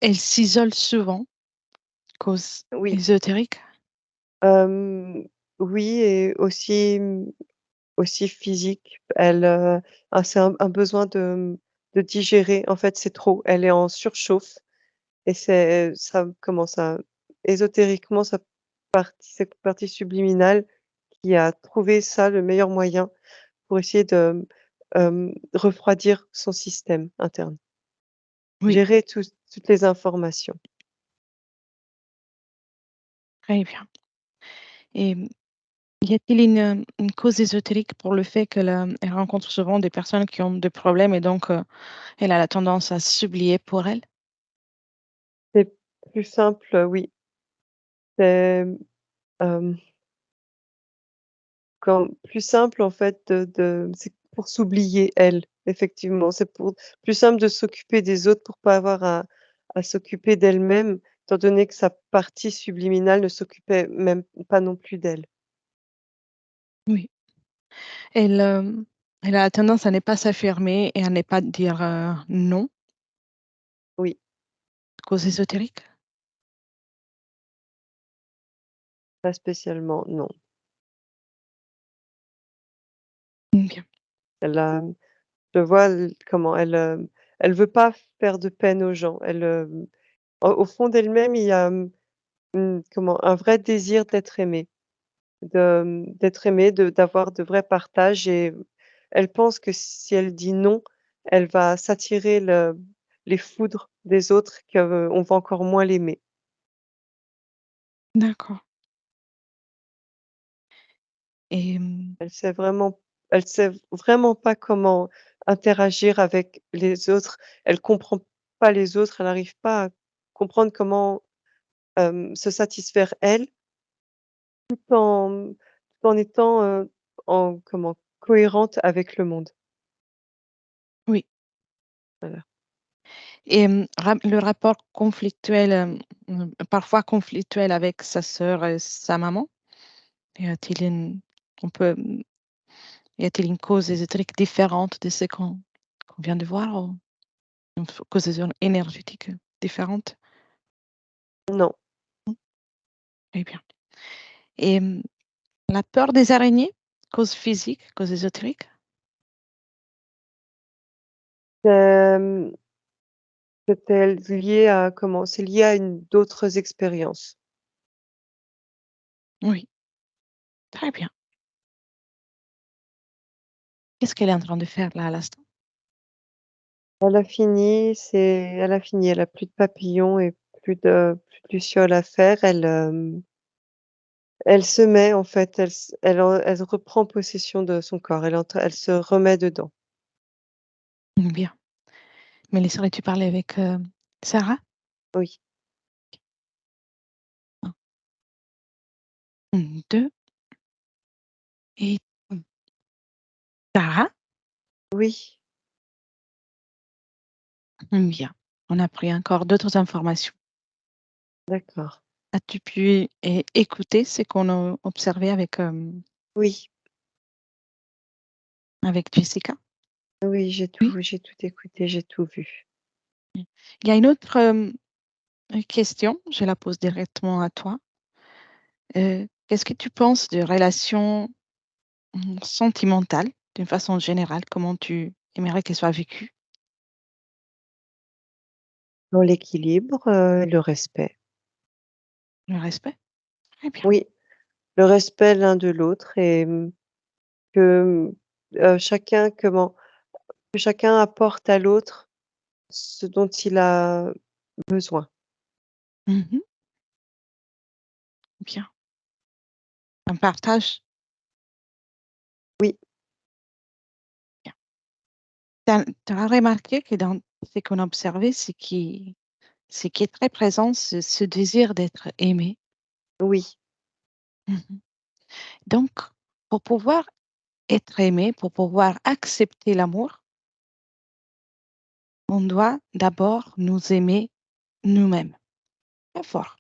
elle s'isole souvent, cause Oui, ésotérique? oui et aussi, aussi physique. Elle, c'est un besoin de digérer. En fait, c'est trop. Elle est en surchauffe et c'est ça comment ça ésotériquement, cette partie subliminale qui a trouvé ça le meilleur moyen pour essayer de, refroidir son système interne, Oui, gérer toutes les informations. très bien. Et y a-t-il une cause ésotérique pour le fait elle rencontre souvent des personnes qui ont des problèmes et donc elle a la tendance à s'oublier pour elle? C'est plus simple, oui, c'est, hem, quand plus simple en fait de c'est pour s'oublier elle, effectivement. C'est pour plus simple de s'occuper des autres pour pas avoir à s'occuper d'elle-même, étant donné que sa partie subliminale ne s'occupait même pas non plus d'elle. Oui. Elle, elle a tendance à ne pas s'affirmer et à ne pas dire non, Oui, cause ésotérique? pas spécialement, non. Bien. Elle a je vois comment elle, elle veut pas faire de peine aux gens. Elle, au fond d'elle-même, il y a, comment? Un vrai désir d'être aimée, d'être aimée, d'avoir de vrais partages et elle pense que si elle dit non, elle va s'attirer les foudres des autres, qu'on va encore moins l'aimer. D'accord. Et Elle sait vraiment pas comment interagir avec les autres. Elle comprend pas les autres, elle n'arrive pas à comprendre comment, se satisfaire elle, tout en étant, cohérente avec le monde. oui. Voilà. Et le rapport conflictuel, parfois conflictuel avec sa sœur et sa maman, y a-t-il on peut, y a-t-il une cause ésotérique différente de ce qu'on vient de voir ou une cause énergétique différente? Non, Non? Très bien. Et la peur des araignées, cause physique, cause ésotérique? hem, c'était lié à comment? C'est lié à une d'autres expériences. Oui, très bien. Qu'est-ce qu'elle est en train de faire là à l'instant? Elle a fini, elle a plus de papillons et plus de lucioles à faire. Elle se met en fait, elle reprend possession de son corps, elle se remet dedans. Bien. Mais laisserais-tu parler avec Sarah? Oui, 1, 2 et Sarah? oui, Bien. on a pris encore d'autres informations. D'accord. As-tu pu écouter ce qu'on a observé Oui, avec Jessica? oui, Oui. j'ai tout écouté, j'ai tout vu. Il y a une autre question, je la pose directement à toi. Qu'est-ce que tu penses de relations sentimentales d'une façon générale? Comment tu aimerais qu'elles soient vécues? Dans l'équilibre, le respect. Le respect? Très bien. Oui, le respect l'un de l'autre et que, chacun que chacun apporte à l'autre ce dont il a besoin. Mhm. Bien. Un partage. Oui, Bien. Tu as remarqué que dans ce qu'on a observé, ce qui est très présent, ce désir d'être aimé. oui, Mhm. Donc, pour pouvoir être aimé, pour pouvoir accepter l'amour, on doit d'abord nous aimer nous-mêmes. Très fort.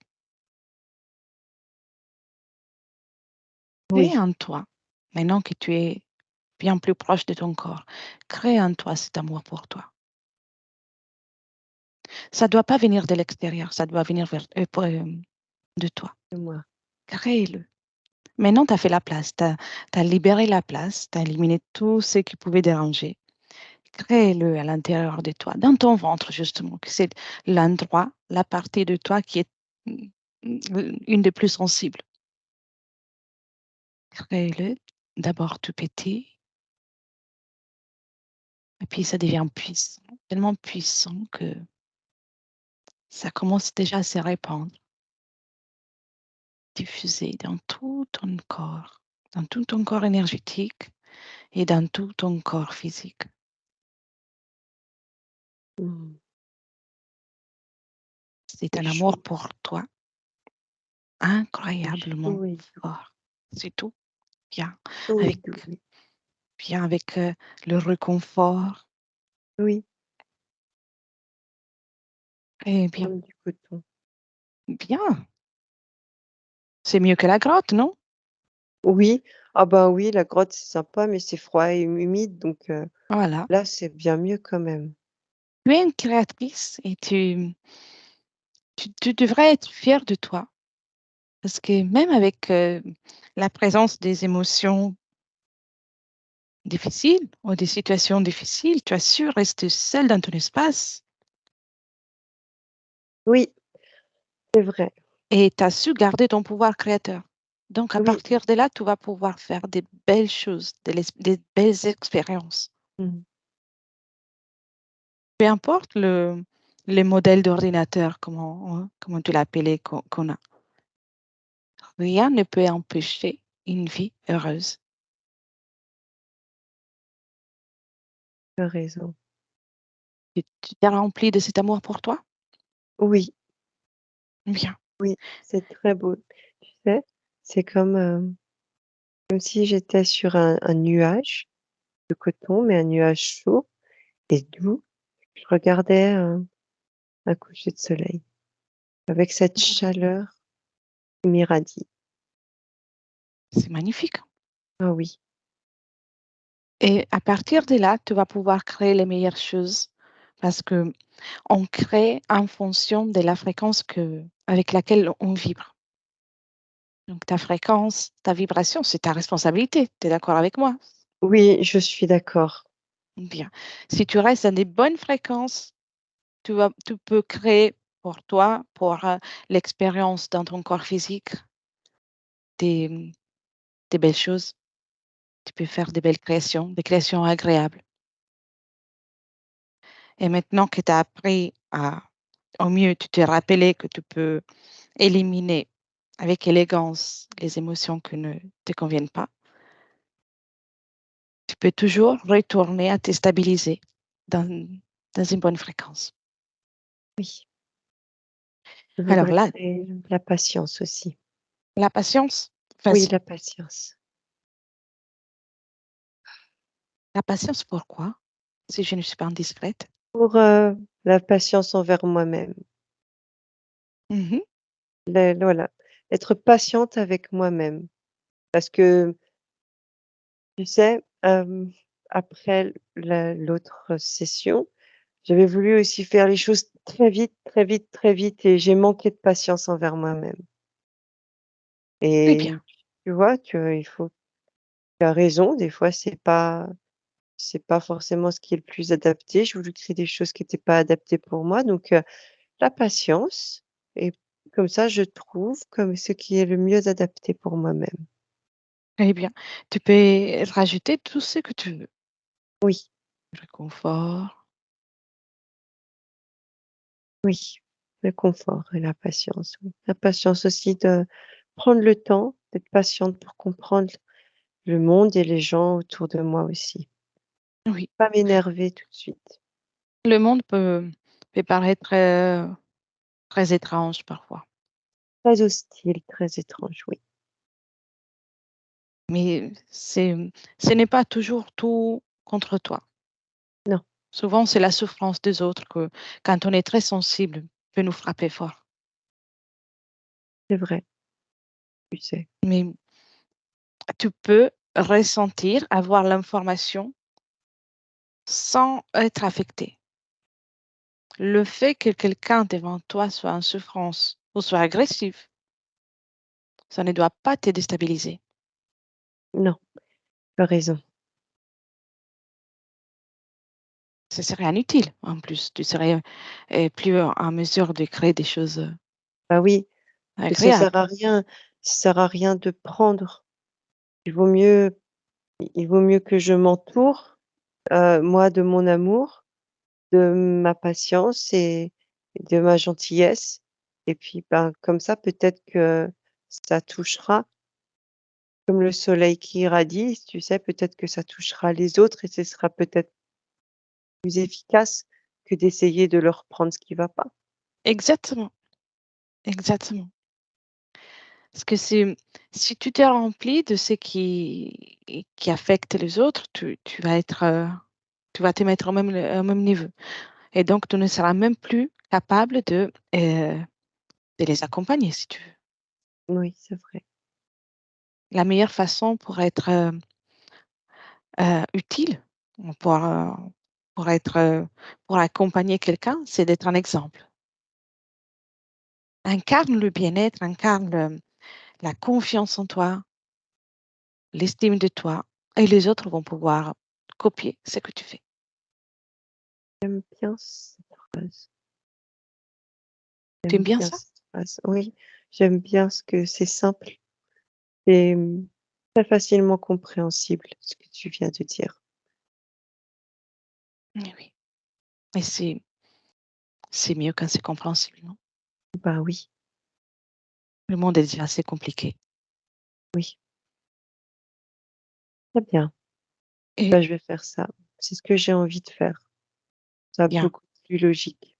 Crée oui, en toi, maintenant que tu es bien plus proche de ton corps, crée en toi cet amour pour toi. Ça ne doit pas venir de l'extérieur, ça doit venir de toi. c'est moi. Crée-le. Maintenant, tu as fait la place, tu as libéré la place, tu as éliminé tout ce qui pouvait déranger. Crée-le à l'intérieur de toi, dans ton ventre justement, que c'est l'endroit, la partie de toi qui est une des plus sensibles. Crée-le d'abord tout petit, et puis ça devient puissant, tellement puissant que ça commence déjà à se répandre, diffuser dans tout ton corps énergétique et dans tout ton corps physique. Mmh. C'est C'est un amour chaud, pour toi c'est incroyablement chaud et doux. fort. C'est tout. Viens Chaud et avec, doux, oui. viens avec le réconfort. Oui, Eh bien, comme du coton. bien. C'est mieux que la grotte, non? Oui, ah bah, oui, la grotte, c'est sympa, mais c'est froid et humide, donc Voilà. là, c'est bien mieux quand même. Tu es une créatrice et tu devrais être fière de toi. Parce que même avec la présence des émotions difficiles ou des situations difficiles, tu as su rester seule dans ton espace Oui, c'est vrai. et tu as su garder ton pouvoir créateur. Donc, à Oui. partir de là, tu vas pouvoir faire des belles choses, des belles expériences. Mmh. Peu importe les modèles d'ordinateur, comment tu l'appelais, qu'on a. Rien ne peut empêcher une vie heureuse. Tu as raison. Tu t'es rempli de cet amour pour toi? Oui, Bien. oui, c'est très beau. Tu sais, c'est comme si j'étais sur un nuage de coton, mais un nuage chaud et doux. Je regardais un coucher de soleil avec cette chaleur qui m'irradie. C'est magnifique. Ah oui, Et à partir de là, tu vas pouvoir créer les meilleures choses parce que on crée en fonction de la fréquence avec laquelle on vibre. Donc ta fréquence, ta vibration, c'est ta responsabilité. Tu es d'accord avec moi? oui, je suis d'accord. Bien. Si tu restes à des bonnes fréquences, tu peux créer pour toi, pour l'expérience dans ton corps physique, des, des belles choses. Tu peux faire des créations agréables. Et maintenant que tu as appris au mieux, tu t'es rappelé que tu peux éliminer avec élégance les émotions qui ne te conviennent pas, tu peux toujours retourner à te stabiliser dans, dans une bonne fréquence. Oui, je Alors voudrais là, créer la patience aussi. la patience, Oui, vas-y. la patience. La patience, pourquoi? Si je ne suis pas indiscrète. Pour, la patience envers moi-même. Mhm. Voilà, être patiente avec moi-même. Parce que, tu sais, après l'autre session, j'avais voulu aussi faire les choses très vite, très vite, très vite et j'ai manqué de patience envers moi-même. Très bien. Et tu vois, tu as raison, des fois, c'est pas forcément ce qui est le plus adapté. J'ai voulu créer des choses qui étaient pas adaptées pour moi, donc la patience et comme ça, je trouve comme ce qui est le mieux adapté pour moi-même. Très bien. Tu peux rajouter tout ce que tu veux. Oui, Le confort. oui, le confort et la patience, oui. La patience aussi de prendre le temps d'être patiente pour comprendre le monde et les gens autour de moi aussi. Oui. Pas m'énerver tout de suite. Le monde peut paraître très étrange parfois, Très hostile, très étrange, oui. mais ce n'est pas toujours tout contre toi. Non, Souvent, c'est la souffrance des autres que, quand on est très sensible, peut nous frapper fort. c'est vrai, tu sais. Mais tu peux ressentir, avoir l'information sans être affecté. Le fait que quelqu'un devant toi soit en souffrance ou soit agressif, ça ne doit pas te déstabiliser. Non, tu as raison. Ce serait inutile en plus. Tu serais plus en mesure de créer des choses Bah oui, et agréables. ça sert à rien de prendre. Il vaut mieux il vaut mieux que je m'entoure, moi, de mon amour, de ma patience et de ma gentillesse et puis, ben, comme ça, peut-être que ça touchera comme le soleil qui irradie, tu sais, peut-être que ça touchera les autres et ce sera peut-être plus efficace que d'essayer de leur prendre ce qui va pas. Exactement, exactement. Parce que si tu t'es rempli de ce qui affecte les autres, tu vas être, tu vas te mettre au même niveau. Et donc, tu ne seras même plus capable de les accompagner, si tu veux. Oui, c'est vrai. La meilleure façon pour être utile, pour, euh, pour être, pour accompagner quelqu'un, c'est d'être un exemple. Incarne le bien-être, incarne la confiance en toi, l'estime de toi, et les autres vont pouvoir copier ce que tu fais. J'aime bien cette phrase. Tu aimes J'aime bien bien ça? cette phrase. Oui, j'aime bien ce que c'est simple et très facilement compréhensible, ce que tu viens de dire. Oui, oui. Et c'est mieux quand c'est compréhensible, non? Bah oui, Le monde est déjà assez compliqué. oui, très bien. Et Bah, je vais faire ça. C'est ce que j'ai envie de faire. Ça bien, beaucoup plus logique.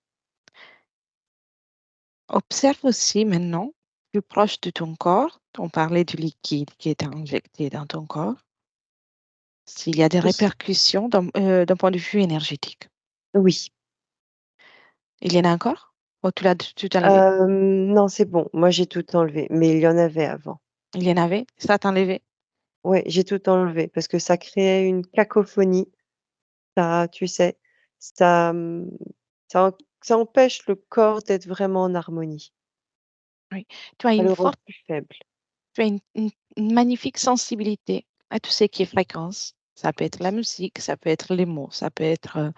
observe aussi maintenant, plus proche de ton corps, on parlait du liquide qui est injecté dans ton corps, s'il y a des Oui, répercussions d'un point de vue énergétique. oui. Il y en a encore? Oh, tu t'as enlevé? Non, c'est bon. Moi, j'ai tout enlevé, mais il y en avait avant. Il y en avait? Ça t'a enlevé? Ouais, j'ai tout enlevé parce que ça créait une cacophonie. Ça, tu sais, ça, ça empêche le corps d'être vraiment en harmonie. Oui. Tu as Ça une le rend forte, plus faible. tu as une magnifique sensibilité à tout ce qui est fréquence. Ça peut être la musique, ça peut être les mots, ça peut être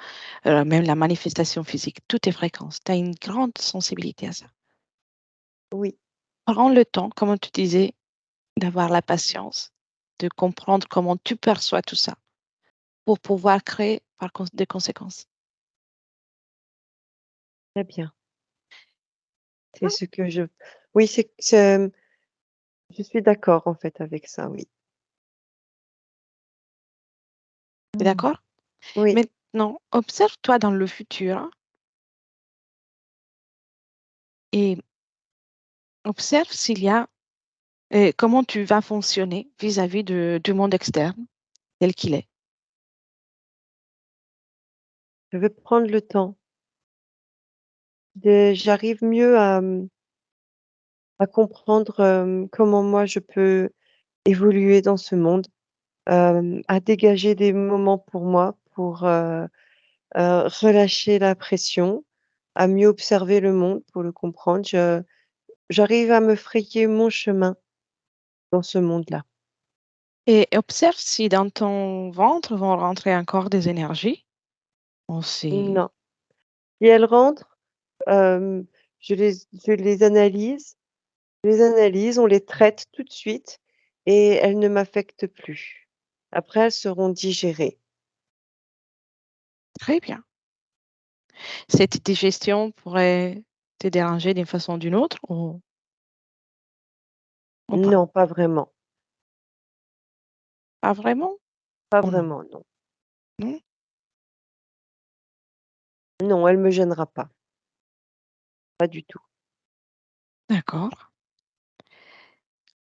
même la manifestation physique. Tout est fréquence. Tu as une grande sensibilité à ça. Oui, Prends le temps, comme tu disais, d'avoir la patience, de comprendre comment tu perçois tout ça pour pouvoir créer des conséquences. très bien. C'est Ah, ce que je oui, je suis d'accord, en fait, avec ça, oui. t'es Mmh. d'accord? Oui, Maintenant, observe-toi dans le futur et observe s'il y a, comment tu vas fonctionner vis-à-vis du monde externe tel qu'il est. je veux prendre le temps. j'arrive mieux à comprendre, comment moi je peux évoluer dans ce monde, à dégager des moments pour moi, pour, relâcher la pression, à mieux observer le monde pour le comprendre. J'arrive à me frayer mon chemin dans ce monde-là. Et observe si dans ton ventre vont rentrer encore des énergies. On sait. Non. Si elles rentrent, hem, je les analyse, on les traite tout de suite et elles ne m'affectent plus. Après, elles seront digérées. Très bien. Cette digestion pourrait te déranger d'une façon ou d'une autre ou pas? Non, pas vraiment, Pas vraiment pas ou non? vraiment, non. Non? Non, elle me gênera pas du tout. D'accord.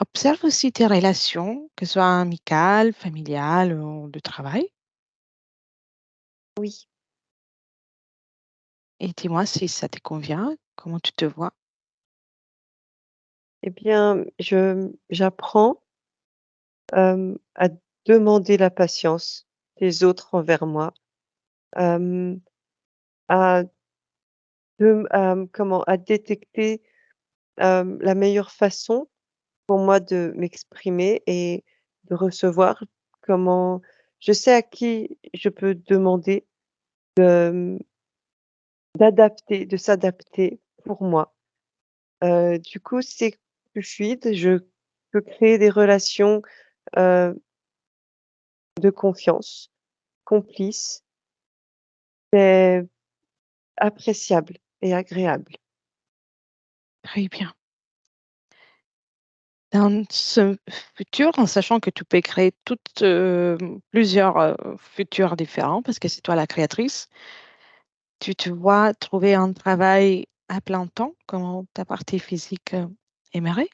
Observe aussi tes relations, que ce soit amicales, familiales ou de travail, Oui, et dis-moi si ça te convient, comment tu te vois. eh bien, j'apprends, à demander la patience des autres envers moi, hem, à comment? À détecter, la meilleure façon pour moi de m'exprimer et de recevoir. Comment je sais à qui je peux demander de, de s'adapter pour moi. Du coup, c'est plus fluide, je peux créer des relations, heu, de confiance, complices. C'est appréciable et agréable. Très bien. Dans ce futur, en sachant que tu peux créer plusieurs futurs différents, parce que c'est toi la créatrice, tu te vois trouver un travail à plein temps, comme ta partie physique aimerait?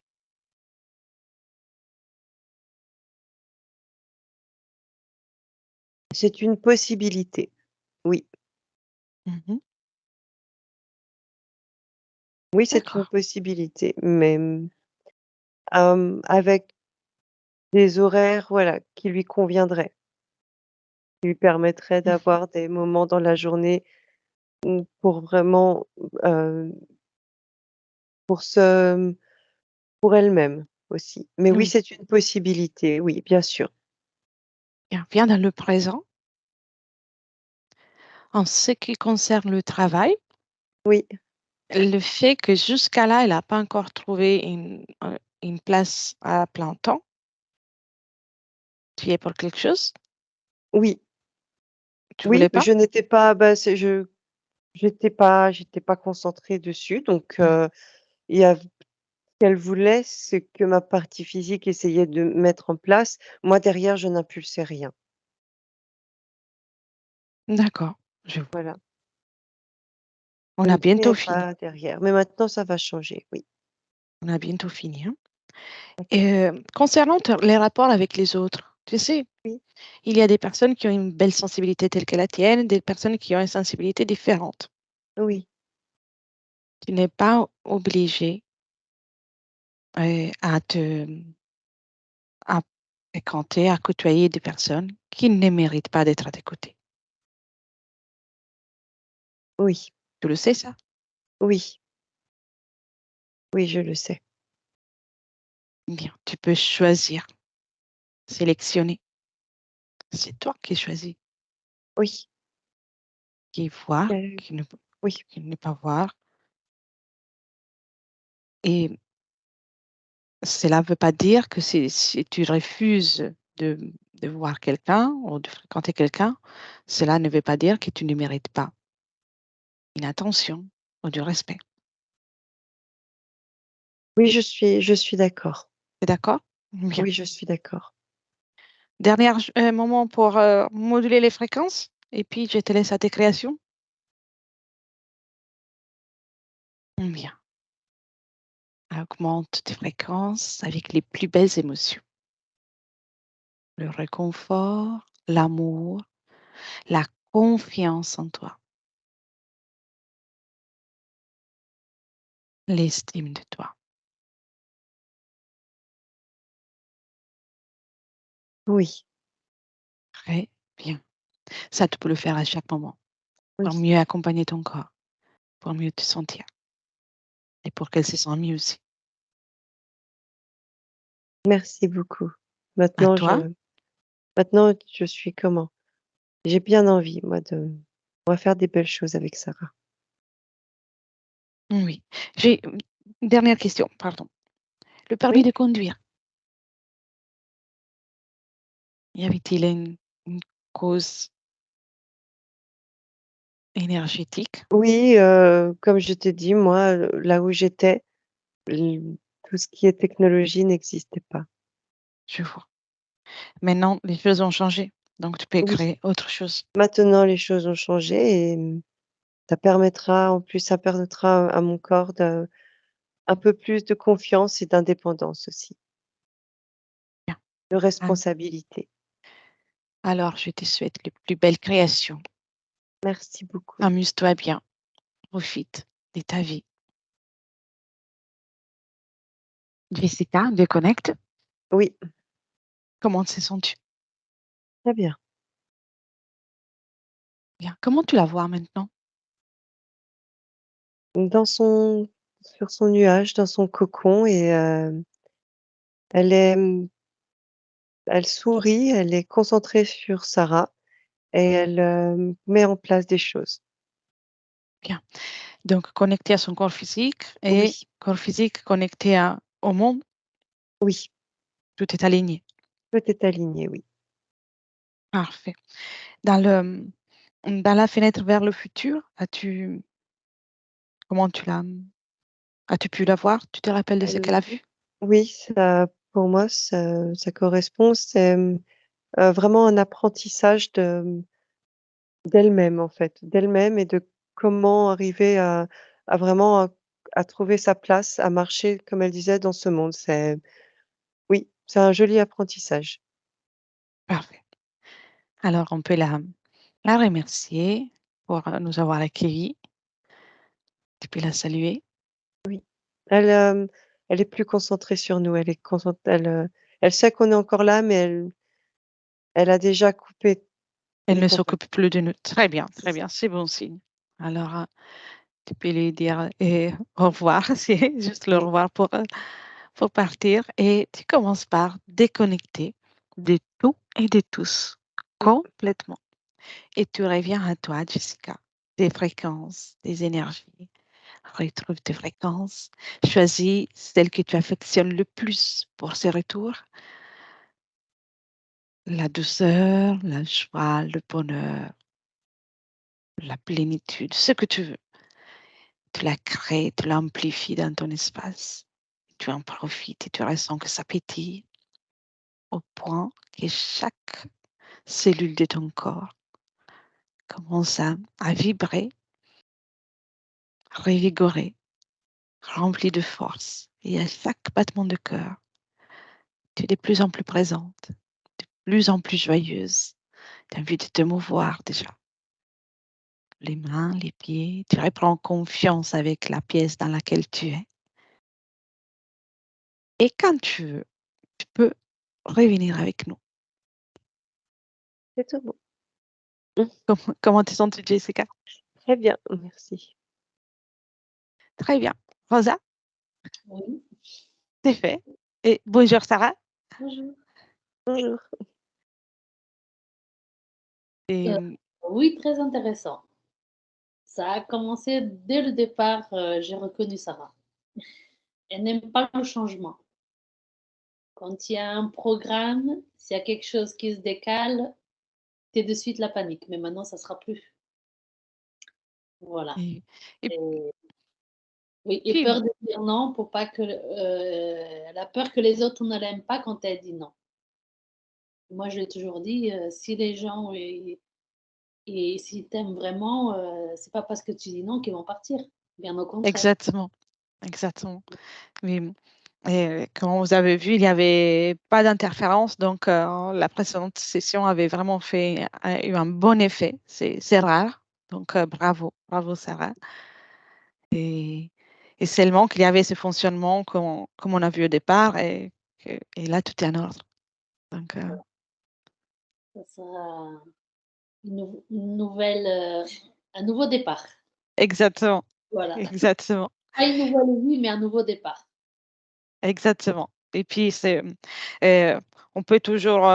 C'est une possibilité, oui. Mhm. Oui, c'est une D'accord. possibilité, mais, avec des horaires, voilà, qui lui conviendraient, qui lui permettraient Mhm. d'avoir des moments dans la journée où pour vraiment, heu, pour se pour elle-même aussi. Mais oui, Oui. c'est une possibilité, oui, bien sûr. Bien. Viens dans le présent. En ce qui concerne le travail, Oui, le fait que jusqu'à là, elle n'a pas encore trouvé une place à plein temps, tu y es pour quelque chose? oui, Tu voulais oui, pas? je n'étais pas, j'étais pas concentrée dessus, donc, Mm. il y a qu'elle voulait, ce que ma partie physique essayait de mettre en place. Moi, derrière, je n'impulsais rien. D'accord, je vois. Voilà, On je a ne bientôt créais fini. pas derrière. Mais maintenant, ça va changer, oui. On a bientôt fini, hein. D'accord. Et concernant les rapports avec les autres, tu sais, Oui, il y a des personnes qui ont une belle sensibilité telle que la tienne, des personnes qui ont une sensibilité différente. oui, Tu n'es pas obligé à fréquenter, à côtoyer des personnes qui ne méritent pas d'être à tes côtés. oui, Tu le sais, ça? oui, oui, je le sais. Bien, tu peux choisir, sélectionner. C'est toi qui choisis Oui, qui voir, heu, oui, qui ne pas voir. Et cela ne veut pas dire que si tu refuses de voir quelqu'un ou de fréquenter quelqu'un, cela ne veut pas dire que tu ne mérites pas une attention ou du respect. oui, je suis d'accord. Tu es d'accord? Bien. Oui, je suis d'accord. Dernier moment pour moduler les fréquences et puis je te laisse à tes créations. Bien. Augmente tes fréquences avec les plus belles émotions. Le réconfort, l'amour, la confiance en toi. l'estime de toi. Oui, Très bien. Ça, tu peux le faire à chaque moment pour oui. mieux accompagner ton corps, pour mieux te sentir et pour qu'elle se sente mieux aussi. Merci beaucoup. À Maintenant, toi? je suis comment? J'ai bien envie, moi, on va faire des belles choses avec Sarah. Oui. J'ai une dernière question, pardon. Le permis Oui, de conduire, y avait-il une cause énergétique? oui, comme je t'ai dit, moi, là où j'étais, tout ce qui est technologie n'existait pas. Je vois. Maintenant, les choses ont changé, donc tu peux Oui, créer autre chose. maintenant les choses ont changé et ça permettra à mon corps un peu plus de confiance et d'indépendance aussi, Bien. de Al- responsabilité. Alors, je te souhaite les plus belles créations. Merci beaucoup. Amuse-toi bien, profite de ta vie. Jessica, déconnecte. Oui, Comment te sens-tu? très bien. Bien. Comment tu la vois maintenant? Dans son Sur son nuage, dans son cocon et elle est, elle sourit, elle est concentrée sur Sarah et elle, met en place des choses. Bien. Donc, connecté à son corps physique et Oui, corps physique connecté au monde, oui, tout est aligné. tout est aligné, oui. Parfait. Dans dans la fenêtre vers le futur, comment tu l'as, as-tu pu la voir? Tu te rappelles de ce qu'elle Elle a vu? Oui, ça pour moi, ça correspond, c'est, vraiment un apprentissage d'elle-même, en fait, d'elle-même et de comment arriver à vraiment à trouver sa place, à marcher, comme elle disait, dans ce monde. Oui, c'est un joli apprentissage. Parfait. Alors, on peut la remercier pour nous avoir accueillis. Tu peux la saluer. Oui. Elle, elle est plus concentrée sur nous, elle sait qu'on est encore là, mais elle a déjà coupé Elle les ne contacts. s'occupe plus de nous. Très bien, c'est bon signe. Alors, tu peux lui dire au revoir, c'est juste le Oui, revoir pour partir. Et tu commences par déconnecter de tout et de tous, oui, complètement. Et tu reviens à toi, Jessica, des fréquences, des énergies. Retrouve tes fréquences. Choisis celle que tu affectionnes le plus pour ces retours. La douceur, la joie, le bonheur, la plénitude, ce que tu veux. Tu la crées, tu l'amplifies dans ton espace. Tu en profites et tu ressens que ça pétille au point que chaque cellule de ton corps commence à vibrer, revigorer, rempli de force. Et à chaque battement de cœur, tu es de plus en plus présente, de plus en plus joyeuse. Tu as envie de te mouvoir déjà. Les mains, les pieds, tu reprends confiance avec la pièce dans laquelle tu es. Et quand tu veux, tu peux revenir avec nous. c'est tout bon. Mmh, Comment te sens-tu, Jessica? très bien, merci. Très bien. Rosa, Oui, c'est fait. Et bonjour, Sarah. bonjour. Bonjour. Et, Euh, oui, très intéressant. Ça a commencé dès le départ, j'ai reconnu Sarah. Elle n'aime pas le changement. Quand il y a un programme, s'il y a quelque chose qui se décale, c'est de suite la panique. Mais maintenant, ça sera plus. Voilà. et, et Et, oui, et puis, peur de dire non pour pas que. Elle a peur que les autres ne l'aiment pas quand elle dit non. Moi, je l'ai toujours dit, si les gens et s'ils t'aiment vraiment, c'est pas parce que tu dis non qu'ils vont partir. Bien au contraire. exactement, exactement. Mais comme vous avez vu, il n'y avait pas d'interférence, donc la précédente session avait vraiment eu un bon effet. C'est rare, donc bravo, bravo Sarah. Et, Et seulement qu'il y avait ce fonctionnement comme on a vu au départ et là, tout est en ordre. Donc, Ça sera une nouvelle, un nouveau départ. exactement, Voilà. exactement, Pas une nouvelle vie, mais un nouveau départ. exactement. Et puis, on peut toujours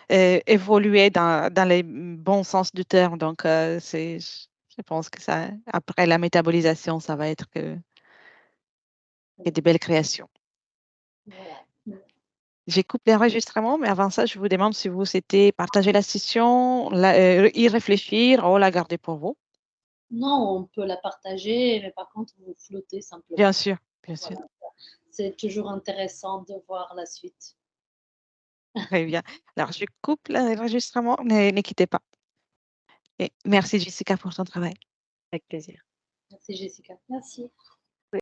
évoluer dans les bons sens du terme. Donc, je pense que ça, après la métabolisation, ça va être que des belles créations. Voilà. J'ai coupé l'enregistrement, mais avant ça, je vous demande si vous souhaitez partager la session, y réfléchir ou la garder pour vous. Non, on peut la partager, mais par contre, vous flottez simplement. Bien sûr, bien sûr. Voilà. C'est toujours intéressant de voir la suite. Très bien. Alors, je coupe l'enregistrement, mais ne quittez pas. Et merci Jessica pour ton travail. Avec plaisir. Merci Jessica. Merci.